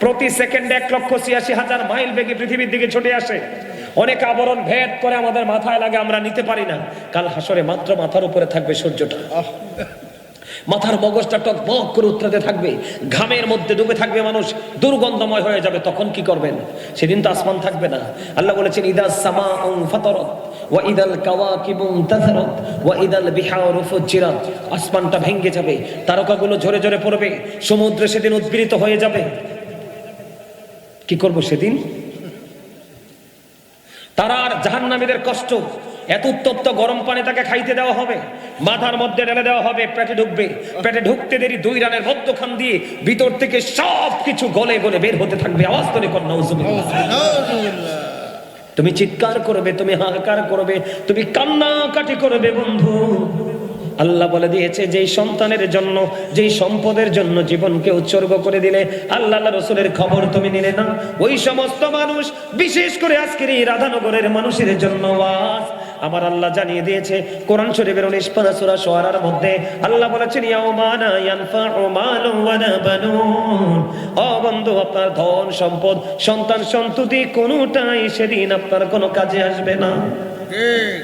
প্রতি সেকেন্ডে 1,86,000 মাইল বেগে পৃথিবীর দিকে ছুটে আসে। অনেক আবরণ ভেদ করে আমাদের মাথায় লাগে, আমরা নিতে পারি না। কাল হাসরে মাত্র মাথার উপরে থাকবে সূর্যটা, মাথার মগজটা টকবক করে উত্তরাতে থাকবে, ঘামের মধ্যে ডুবে থাকবে মানুষ, দুর্গন্ধময় হয়ে যাবে। তখন কি করবেন? সেদিন তো আসমান থাকবে না। আল্লাহ বলেছেন ইদাস সামাউ ফাতারাত ওয়া ইদাল কাওয়াকিবু ইনতাসারাত ওয়া ইদাল বিহারু ফুজ্জিরাত, আসমানটা ভেঙে যাবে, তারকাগুলো ঝরে ঝরে পড়বে, সমুদ্র সেদিন উদ্গীরিত হয়ে যাবে। কি করব সেদিন? তারা আর জাহান্নামীদের কষ্ট, এত উত্তপ্ত গরম পানি তাকে খাইতে দেওয়া হবে, মাথার মধ্যে ঢেলে দেওয়া হবে, পেটে ঢুকবে। পেটে ঢুকতে দেরি 2 রানের মধ্যখান দিয়ে ভিতর থেকে সব কিছু গলে গলে বের হতে থাকবে। আওয়াজ করে কর নাউজুবিল্লাহ। তুমি চিৎকার করবে, তুমি হাহাকার করবে, তুমি কান্নাকাটি করবে বন্ধু। আল্লাহ বলে দিয়েছে যেই সন্তানের জন্য, যেই সম্পদের জন্য জীবনকে উৎসর্গ করে দিলে, আল্লাহ রাসূলের খবর তুমি নিলে না, ওই সমস্ত মানুষ, বিশেষ করে আজকের এই রাধানগরের মানুষের জন্য ওয়াজ আমার আল্লাহ জানিয়ে দিয়েছে কোরআন শরীফের 19 পারা সূরা শুআরার মধ্যে আল্লাহ বলেছেন ইয়াউমা লা ইয়ানফাউ মালুন ওয়ালা বানুন। ও বন্ধু, আপনার ধন সম্পদ, সন্তান সন্ততি কোনোটাই সেদিন আপনার কোনো কাজে আসবে না। ঠিক।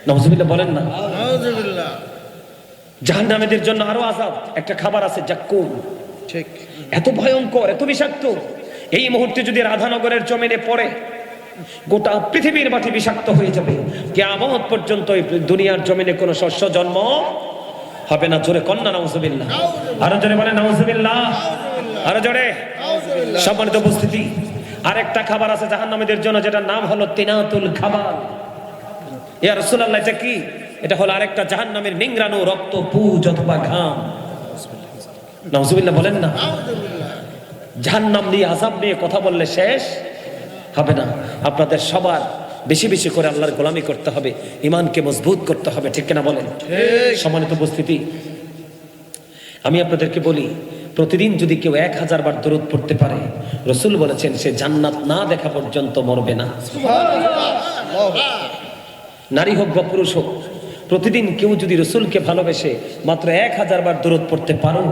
নাউজুবিল্লাহ বলেন না। নাউজুবিল্লাহ। জাহান্নামীদের জন্য আরো আযাব, একটা খাবার আছে জাক্কুম। ঠিক। এত ভয়ঙ্কর, এত বিষাক্ত, এই মুহূর্তে যদি রাধানগরের জমিনে পড়ে গোটা পৃথিবীর মাটি বিষাক্ত হয়ে যাবে। কিয়ামত পর্যন্ত এই দুনিয়ার জমিনে কোনো শস্য জন্ম হবে না। জোরে কন্যা নাউজুবিল্লাহ, আরো জোরে বলে নাউজুবিল্লাহ, আরো জোরে। সম্মানিত উপস্থিতি, আরেকটা খাবার আছে জাহান্নামীদের জন্য, যেটার নাম হলো তিনাতুল খাবার। ইয়া রাসূলুল্লাহ, এটা কি? এটা হলো আরেকটা জাহান্নামের নিংড়ানো রক্ত, পুজ অথবা ঘাম। নাউজুবিল্লাহ বলেন না। জাহান্নাম নিয়ে, আযাব নিয়ে কথা বললে শেষ হবে না। আপনাদের সবার বেশি বেশি করে আল্লাহর গোলামি করতে হবে, ঈমানকে মজবুত করতে হবে, ঠিক কিনা বলেন? সম্মানিত উপস্থিতি, আমি আপনাদেরকে বলি, প্রতিদিন যদি কেউ 1000 বার দরুদ পড়তে পারে, রাসূল বলেছেন সে জান্নাত না দেখা পর্যন্ত মরবে না। নারী হোক বা পুরুষ হোক, প্রতিদিন কেউ যদি রাসূলকে ভালোবেসে মাত্র 1000 বার দরুদ পড়তে পারো,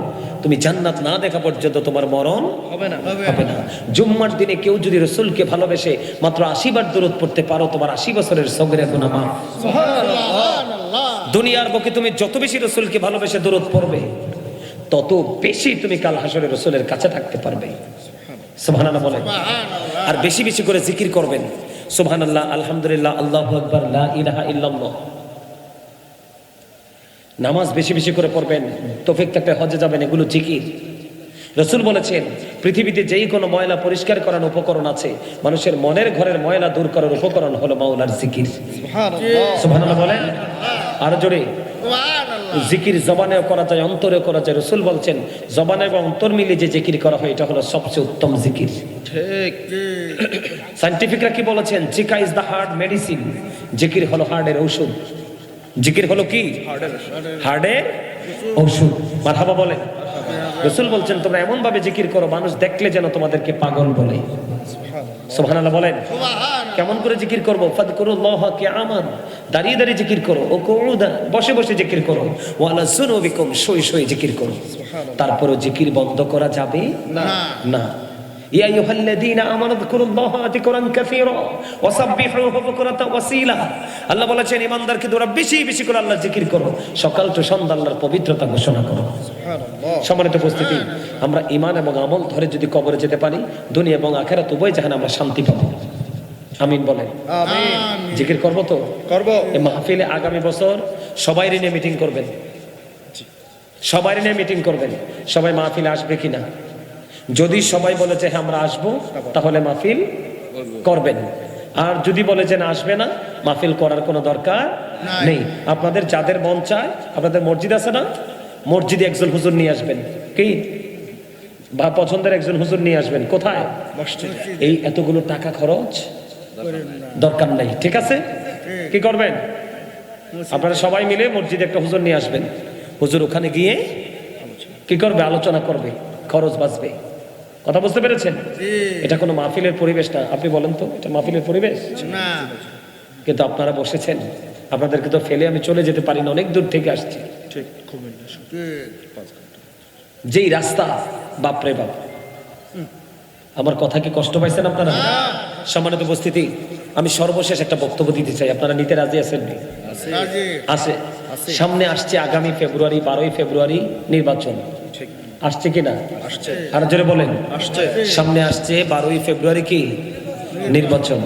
তুমি জান্নাত না দেখা পর্যন্ত তোমার মরণ হবে না। হবে না। জুম্মার দিনে কেউ যদি রাসূলকে ভালোবেসে মাত্র 80 বার দরুদ পড়তে পারো, তোমার 80 বছরের সগীরা গুনাহ মাফ। সুবহানাল্লাহ। দুনিয়ার বুকে তুমি যত বেশি রাসূলকে ভালোবেসে দরুদ পড়বে, তত বেশি তুমি কাল হাসরে রাসূলের কাছে থাকতে পারবে। সুবহানাল্লাহ বলেন। আর বেশি বেশি করে জিকির করবেন, সুবহানাল্লাহ, আলহামদুলিল্লাহ, আল্লাহু আকবার, লা ইলাহা ইল্লাল্লাহ। নামাজ বেশি বেশি করে পড়বেন, তৌফিক থাকলে হজে যাবেন, এগুলো জিকির। রাসূল বলেছেন পৃথিবীতে যেই কোনো ময়লা পরিষ্কার করার উপকরণ আছে, মানুষের মনের ঘরের ময়লা দূর করার উপকরণ হলো মাওলার জিকির। সুবহানাল্লাহ। সুবহানাল্লাহ বলেন, আরো জোরে। সুবহানাল্লাহ। জিকির জবানেও করা যায়, অন্তরেও করা যায়। রাসূল বলছেন জবান এবং অন্তর মিলে যে জিকির করা হয়, এটা হলো সবচেয়ে উত্তম জিকির। ঠিক। সায়েন্টিফিকরা কি বলেছেন? Zika is the heart medicine. জিকির হলো হার্টের ঔষধ। জিকির হলো কি? হার্টের ঔষধ। মারহাবা বলেন। রাসূল বলছেন তোমরা এমন ভাবে জিকির করো, মানুষ দেখলে যেন তোমাদেরকে পাগল বলে। সুবহানাল্লাহ বলেন। কেমন করে জিকির করব? ফাযকুরুল্লাহ কিয়ামান, দাঁড়িয়ে দাঁড়িয়ে জিকির করো। ও কুউদা, বসে বসে জিকির করো। ওয়ালা যুনুবিকুম, শুয়ে শুয়ে জিকির করো। তারপরও জিকির বন্ধ করা যাবে না। না। ইয়া আইয়ুহাল্লাযীনা আমানু যকুরুল্লাহা যিকরান কাসীরা ওয়াসাব্বিহুহু বুকরাতাও ওয়াসীলা। আল্লাহ বলেছেন ঈমানদারকে তোমরা বেশি বেশি করে আল্লাহর জিকির করো, সকাল থেকে সন্ধ্যা আল্লাহর পবিত্রতা ঘোষণা করো। সুবহানাল্লাহ। সম্মানিত উপস্থিতি, আমরা ঈমান এবং আমল ধরে যদি কবরে যেতে পারি, দুনিয়া এবং আখিরাত উভয় জাহানে আমরা শান্তি পাবো। আমিন বলেন। আমিন। জিকির করব তো? করব। এই মাহফিলে আগামী বছর সবাই নিয়ে মিটিং করবেন, সবাই নিয়ে মিটিং করবেন। সবাই মাহফিলে আসবে কিনা? যদি সবাই বলে যে হ্যাঁ আমরা আসবো, তাহলে মাহফিল করবেন। আর যদি বলে যে না আসবে না, মাহফিল করার কোনো দরকার নেই। আপনাদের যাদের মন চায়, আপনাদের মসজিদ আছে না, মসজিদে একজন হুজুর নিয়ে আসবেন। কি বা পছন্দের একজন হুজুর নিয়ে আসবেন। কোথায়? মসজিদে। এই এতগুলো টাকা খরচ দরকার নাই, ঠিক আছে? কি করবেন? আপনারা সবাই মিলে মসজিদে একটা হুজুর নিয়ে আসবেন। হুজুর ওখানে গিয়ে কি করবে? আলোচনা করবে, খরচ বাঁচবে। কথা বুঝতে পেরেছেন? এটা কোনো মাহফিলের পরিবেশ না। আপনি বলেন তো, এটা মাহফিলের পরিবেশ না। কিন্তু আপনারা বসেছেন, আপনাদেরকে তো ফেলে আমি চলে যেতে পারি না, অনেক দূর থেকে আসছি। ঠিক। কুমিল্লা। যেই রাস্তা, বাপরে বাপ। আমার কথা কি কষ্ট পাইছেন আপনারা? সম্মানিত উপস্থিতি, আমি সর্বশেষ একটা বক্তব্য দিতে চাই। আপনারা নিতে রাজি আছেন? রাজি। আছে। সামনে আসছে আগামী ফেব্রুয়ারি, 12ই ফেব্রুয়ারি নির্বাচন। আসছে কিনা? আসছে। আর জোরে বলেন। আসছে। সামনে আসছে 12ই ফেব্রুয়ারি কি নির্বাচন।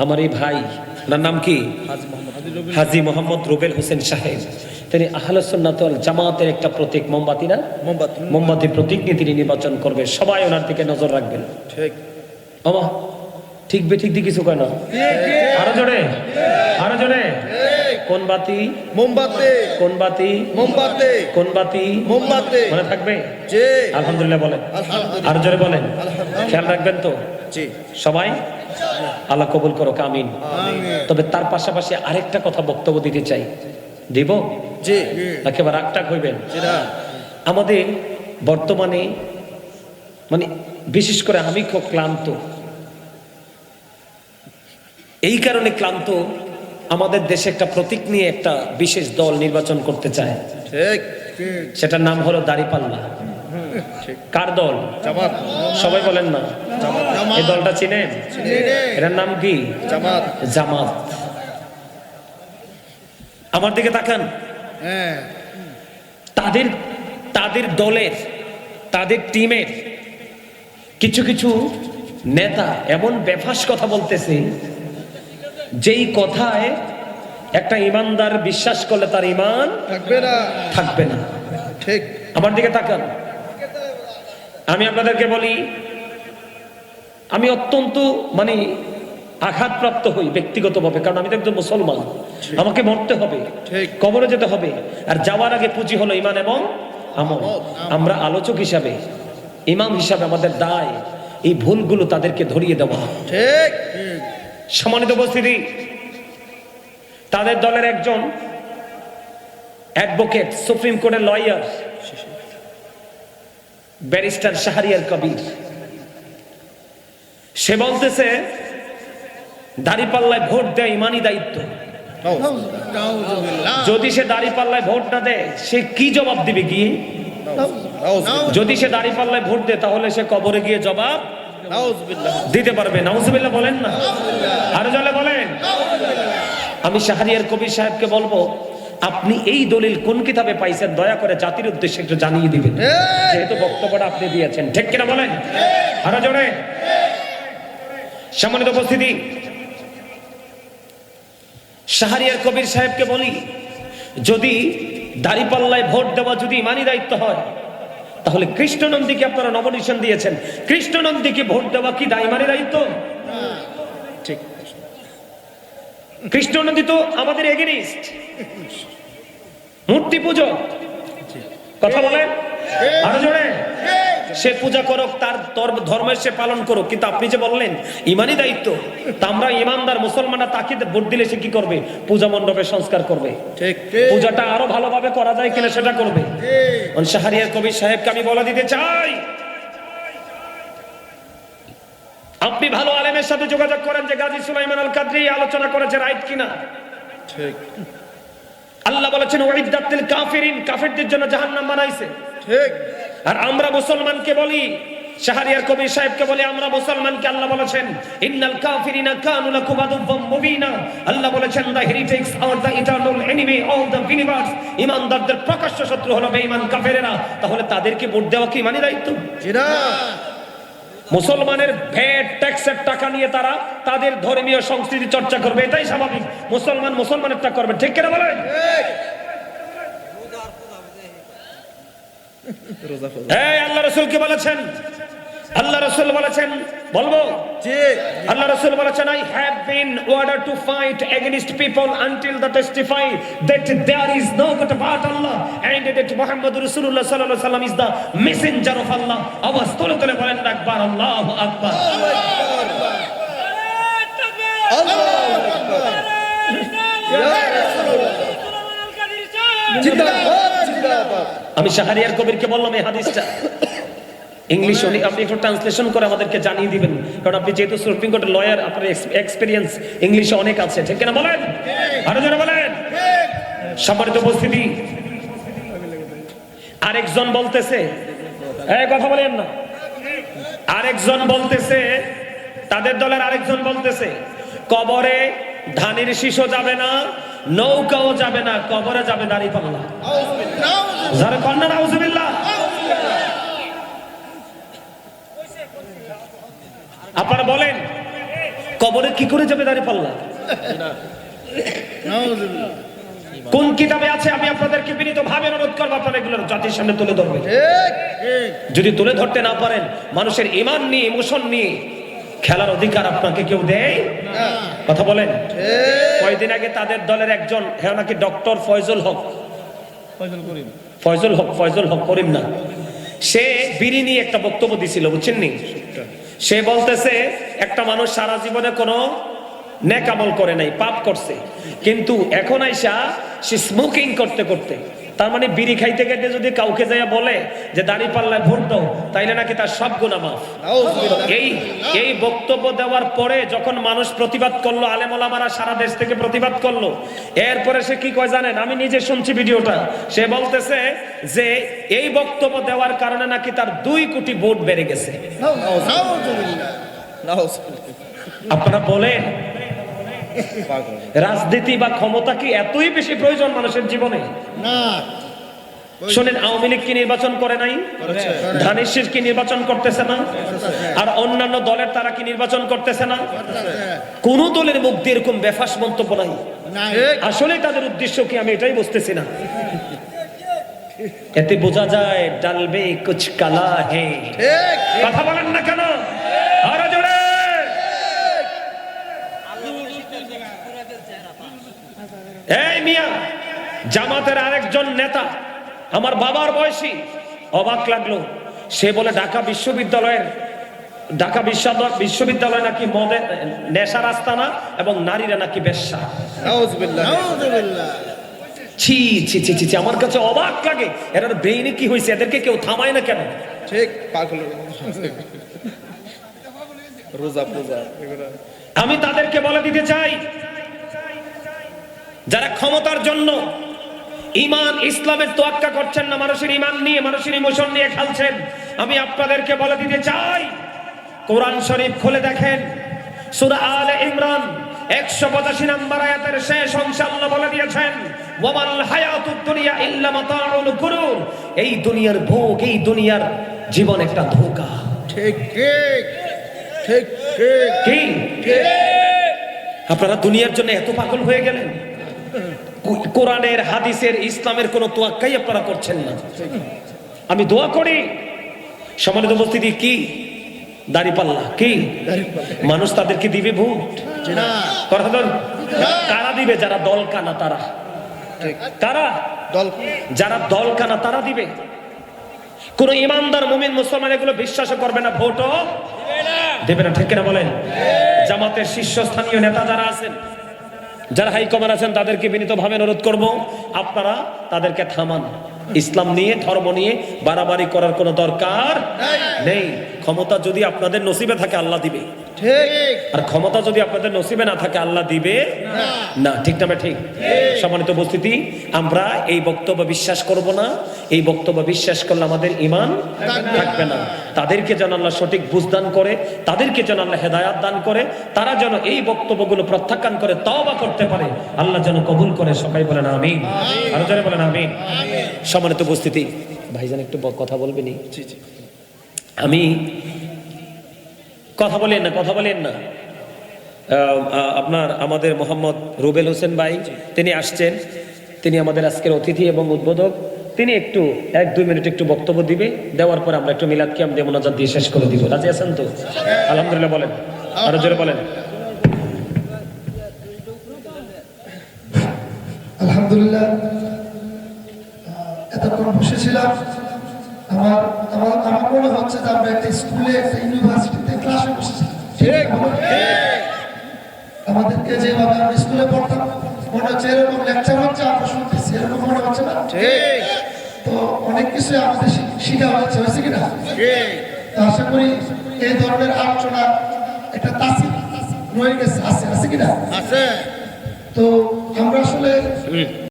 আমার এই ভাই, ওনার নাম কি? হাজী মোহাম্মদ রুবেল হোসেন সাহেব। তিনি আহলে সুন্নাত ওয়াল জামাতের একটা প্রতীক, মোমবাতি না, মোমবাতি প্রতীক নিয়ে তিনি নির্বাচন করবে। সবাই ওনার দিকে নজর রাখবেন। ঠিক। আমা ঠিক বেঠিক দিয়ে কিছু কয় না। আরো জোরে, আরো জোরে। কোন বাতি? মোমবাতি। কোন বাতি? মোমবাতি। কোন বাতি? মোমবাতি। মনে থাকবে? জি। আলহামদুলিল্লাহ বলেন। আলহামদুলিল্লাহ। আরো জোরে বলেন। খেয়াল রাখবেন তো জি। সবাই। আল্লাহ কবুল করো, আমিন। আমিন। তবে তার পাশাপাশি আরেকটা কথা বক্তব্য দিতে চাই। দিব জি একেবারে রাগটাক হইবেন। জিরা আমাদের বর্তমানে মানে বিশেষ করে আমি খুব ক্লান্ত, এই কারণে ক্লান্ত আমাদের দেশে একটা প্রতীক নিয়ে একটা বিশেষ দল নির্বাচন করতে চায়, ঠিক সেটার নাম হলো দাঁড়িপাল্লা। কার দল? জামাত সবাই বলেন না। এই দলটা চিনেন? এটার নাম কি? জামাত জামাত। আমার দিকে তাকান, হ্যাঁ তাদের তাদের দলের তাদের টিমের কিছু কিছু নেতা এমন বেফাস কথা বলতেছে, যেই কথায় একটা ইমানদার বিশ্বাস করলে তার ইমান থাকবে না থাকবে না। ঠিক আমার দিকে তাকান, আমি আপনাদেরকে বলি, আমি অত্যন্ত মানে আঘাতপ্রাপ্ত হই ব্যক্তিগতভাবে, কারণ আমি তো একজন মুসলমান, আমাকে মরতে হবে, ঠিক। কবরে যেতে হবে, আর যাওয়ার আগে পুঁজি হলো ঈমান এবং আমল। আমরা আলোচক হিসাবে, ইমাম হিসাবে আমাদের দায় এই ভুলগুলো তাদেরকে ধরিয়ে দেওয়া। ঠিক সম্মানিত উপস্থিতি, তাদের দলের একজন অ্যাডভোকেট, সুপ্রিম কোর্টের লয়ার, ব্যারিস্টার শাহরিয়ার কবির, সে বলতেছে দাঁড়িপাল্লায় ভোট দেয় ইমানি দায়িত্ব। যদি সে দাঁড়িপাল্লায় ভোট না দেয়, সে কি জবাব দিবে গিয়ে? যদি সে দাঁড়িপাল্লায় ভোট দেয়, তাহলে সে কবরে গিয়ে জবাব দিতে পারবে। নাউজুবিল্লাহ বলেন না, আরো জলে বলেন। আমি শাহরিয়ার কবির সাহেবকে বলবো, আপনি এই দলিল কোন কিতাবে পাইছেন, দয়া করে জাতির উদ্দেশ্যে একটু জানিয়ে দিবেন, যেহেতু বক্তব্যটা আপনি দিয়েছেন। ঠিক কিনা বলেন? আরো জোরে। সম্মানিত উপস্থিতি, শাহরিয়ার কবির সাহেবকে বলি, যদি দাঁড়িপাল্লায় ভোট দেওয়া যদি ইমানি দায়িত্ব হয়, তাহলে কৃষ্ণনন্দীকে আপনারা নমিনেশন দিয়েছেন, কৃষ্ণনন্দীকে ভোট দেওয়া কি ইমানি দায়িত্ব? ঠিক কৃষ্ণনন্দী তো আমাদের এগেনিস্ট, মূর্তি পুজো, কথা বলেন আরো জোরে। সে পূজা করুক, তার ধর্মের সে পালন করুক, কিন্তু আপনি যে বললেন ইমানি দায়িত্ব, তা আমরা ইমানদার মুসলমানরা তাকে ভোট দিলে সে কি করবে? পূজা মণ্ডপে সংস্কার করবে, ঠিক পূজাটা আরো ভালোভাবে করা যায় কিনা সেটা করবে। শাহরিয়ার কবির সাহেবকে আমি বলে দিতে চাই, আপনি ভালো আলেমের সাথে যোগাযোগ করেন যে গাজী সুলাইমান আল কাদরি আলোচনা করেছে রাইট কিনা। ঠিক আল্লাহ বলেছেন ওয়াইদাতিল কাফিরিন, কাফেরদের জন্য জাহান্নাম বানাইছে। ঠিক আর আমরা মুসলমানকে বলি, শাহরিয়ার কবির সাহেবকে বলি, আমরা মুসলমানকে আল্লাহ বলেছেন ইন্নাল কাফিরিনা কানু লাকুম আদুওয়াম মুবিনা। আল্লাহ বলেছেন the heretics are the eternal enemy of the universe, ইমানদারদের প্রকাশ্য শত্রু হলো বেঈমান কাফেরেরা। তাহলে তাদেরকে ভোট দেওয়া কি ইমানি দায়িত্ব? জিরা মুসলমানের ভ্যাট ট্যাক্সের টাকা নিয়ে তারা তাদের ধর্মীয় সংস্কৃতি চর্চা করবে, এটাই স্বাভাবিক। মুসলমান মুসলমানেরটা করবে, ঠিক কিনা বলেন? রোজা ফরজ এই আল্লাহ রাসূল কি বলেছেন? আল্লাহ রাসূল বলেছেন, বলবো? জি আল্লাহ রাসূল বলেছেন, I have been ordered to fight against people until they testify that there is no God but Allah and that Muhammad Rasulullah sallallahu alaihi wasallam is the messenger of Allah. আওয়াজ তুলে তুলে বলেন আকবার, আল্লাহু আকবার। জিন্দাবাদ জিন্দাবাদ আমি শাহরিয়ার কবিরকে বললাম এই হাদিসটা ইংলিশ আপনি একটু ট্রান্সলেশন করে আমাদেরকে জানিয়ে দিবেন, কারণ আপনি যেহেতু সুপ্রিম কোর্টের লয়ার, আপনার এক্সপেরিয়েন্স ইংলিশে অনেক আছে, ঠিক কিনা বলেন? আরো যারা বলেন। সম্মানিত উপস্থিতি, আরেকজন বলতেছে, এই কথা বলেন না, আরেকজন বলতেছে, তাদের দলের আরেকজন বলতেছে কবরে ধানের শীষও যাবে না, নৌকাও যাবে না, কবরে যাবে দাঁড়িপাল্লা। যারা কন্যা নাউজুবিল্লাহ। আপনারা বলেন কবরে কি করে যাবে দাঁড়িপাল্লা? কোন কিতাবে আছে? আমি আপনাদেরকে বিনীতভাবে অনুরোধ করবো, আপনারা এগুলো জাতির সামনে তুলে ধরবেন। যদি তুলে ধরতে না পারেন, মানুষের ঈমান নিয়ে, ইমোশন নিয়ে খেলার অধিকার আপনাকে কেউ দেয়? কথা বলেন। কয়েকদিন আগে তাদের দলের একজন, হ্যাঁ নাকি ডক্টর ফয়জুল হক, ফয়জুল হক করিম না, সে বিড়ি নিয়ে একটা বক্তব্য দিছিল, বুঝছেন নি? সে বলতেছে একটা মানুষ সারা জীবনে কোনো নেক আমল করে নাই, পাপ করছে, কিন্তু এখন আইসা সে স্মোকিং করতে করতে, তার মানে বিড়ি খাইতে খাইতে যদি কাউকে যাইয়া বলে যে দাঁড়িপাল্লায় ভোট দাও, তাইলে নাকি তার সব গুনাহ মাফ। এই বক্তব্য দেওয়ার পরে যখন মানুষ প্রতিবাদ করলো, আলেম ওলামারা সারা দেশ থেকে প্রতিবাদ করলো, এরপরে সে কি কয় জানেন? আমি নিজে শুনছি ভিডিওটা। সে বলতেছে যে এই বক্তব্য দেওয়ার কারণে নাকি তার 2 কোটি ভোট বেড়ে গেছে। আপনারা বলেন রাজনীতি বা ক্ষমতা কি এতই বেশি প্রয়োজন মানুষের জীবনে? না, শোনেন, আওয়ামী লীগ কি নির্বাচন করে নাই? ধানের শীষ কি নির্বাচন করতেছে না? আর অন্যান্য দলের তারা কি নির্বাচন করতেছে না? কোন দলের মুখ দিয়ে এরকম বেফাস মন্তব্য নাই। আসলে তাদের উদ্দেশ্য কি আমি এটাই বুঝতেছি না। এতে বোঝা যায় ডালবে কুছ কালা হে। কথা বলেন না কেন? আরো জোরে। এই মিয়া, জামাতের আরেকজন নেতা আমার বাবার বয়সী, অবাক লাগলো। সে বলে ঢাকা বিশ্ববিদ্যালয় নাকি মদের নেশার আস্তানা এবং নারীরা নাকি বেশ্যা। ছি ছি ছি ছি, আমার কাছে অবাক লাগে। এর ব্রেইনে কি হয়েছে? এদেরকে কেউ থামায় না কেন? ঠিক পাগল রোজা পূজা। আমি তাদেরকে বলে দিতে চাই, যারা ক্ষমতার জন্য ইমান ইসলামের তোয়াক্কা করছেন না, মানুষের ইমান নিয়ে, মানুষের ইমোশন নিয়ে খেলছেন, আমি আপনাদেরকে বলে দিতে চাই, কোরআন শরীফ খুলে দেখেন, সূরা আলে ইমরান 185 নম্বর আয়াতের শেষ অংশে আল্লাহ বলে দিয়েছেন, ওয়ামাল হায়াতুদ দুনিয়া ইল্লা মাতাউল গুরুর। এই দুনিয়ার ভোগ, এই দুনিয়ার জীবন একটা ধোঁকা। ঠিক ঠিক ঠিক ঠিক কি আপনারা দুনিয়ার জন্য এত পাগল হয়ে গেলেন? কোরআনের, হাদিসের, ইসলামের কোন তোয়াক্কাই আপনারা করছেন না। আমি দোয়া করি, সম্মানিত উপস্থিতি, কি দাঁড়িপাল্লা কি মানুষ তাদেরকে দিবে ভোট? কারা দিবে? যারা দল কানা তারা। কারা? যারা দল কানা তারা দিবে। কোন ইমানদার মুমিন মুসলমান এগুলো বিশ্বাস করবে না, ভোটও দেবে না। ঠিক কিনা বলেন? জামাতের শীর্ষস্থানীয় নেতা যারা আছেন, যারা হাইকমান্ড আছেন, তাদেরকে বিনীতভাবে অনুরোধ করব, আপনারা তাদেরকে থামান। ইসলাম নিয়ে, ধর্ম নিয়ে বাড়াবাড়ি করার কোনো দরকার নেই। ক্ষমতা যদি আপনাদের নসিবে থাকে আল্লাহ দিবে, আর ক্ষমতা যদি আপনাদের নসিবে না থাকে আল্লাহ দিবে না। ঠিক না? ঠিক। সম্মানিত উপস্থিতি, আমরা এই বক্তব্য বিশ্বাস করব না। এই বক্তব্য বিশ্বাস করলে আমাদের ঈমান থাকবে না। তাদেরকে যেন আল্লাহ সঠিক বুঝদান করে, তাদেরকে যেন আল্লাহ হেদায়াত দান করে, তারা যেন এই বক্তব্যগুলো প্রত্যাখ্যান করে তওবা করতে পারে, আল্লাহ যেন কবুল করে। সবাই বলেন আমিন। আরো জোরে বলেন আমিন। সম্মানিত উপস্থিতি, ভাইজান একটু কথা বলবেনি? আমি কথা বলেন না। আপনার আমাদের মোহাম্মদ রুবেল হোসেন ভাই, তিনি আসছেন, তিনি আমাদের আজকের অতিথি এবং উদ্বোধক। তিনি একটু 1-2 মিনিট একটু বক্তব্য দিবে, দেওয়ার পর আমরা একটু মিলাদ কিয়াম দিয়ে মোনাজাত দিয়ে শেষ করে দিব। রাজি আছেন তো? আলহামদুলিল্লাহ বলেন, আরো জোরে বলেন। আলহামদুলিল্লাহ, এতক্ষণ বসেছিলাম। আমার মনে হচ্ছে যে আমরা একটা স্কুলে, একটা ইউনিভার্সিটিতে ক্লাসে বসেছি। আমাদেরকে যেভাবে আমরা স্কুলে পড়তাম, মনে হচ্ছে এরকম লেকচার হচ্ছে, আমরা শুনতেছি, এরকম মনে হচ্ছে না? তো অনেক কিছু আমাদের শিখা হয়েছে কিনা? আশা করি এই ধরনের আলোচনা একটা তাসির রয়ে গেছে, আছে কিনা? আছে। তো আমরা আসলে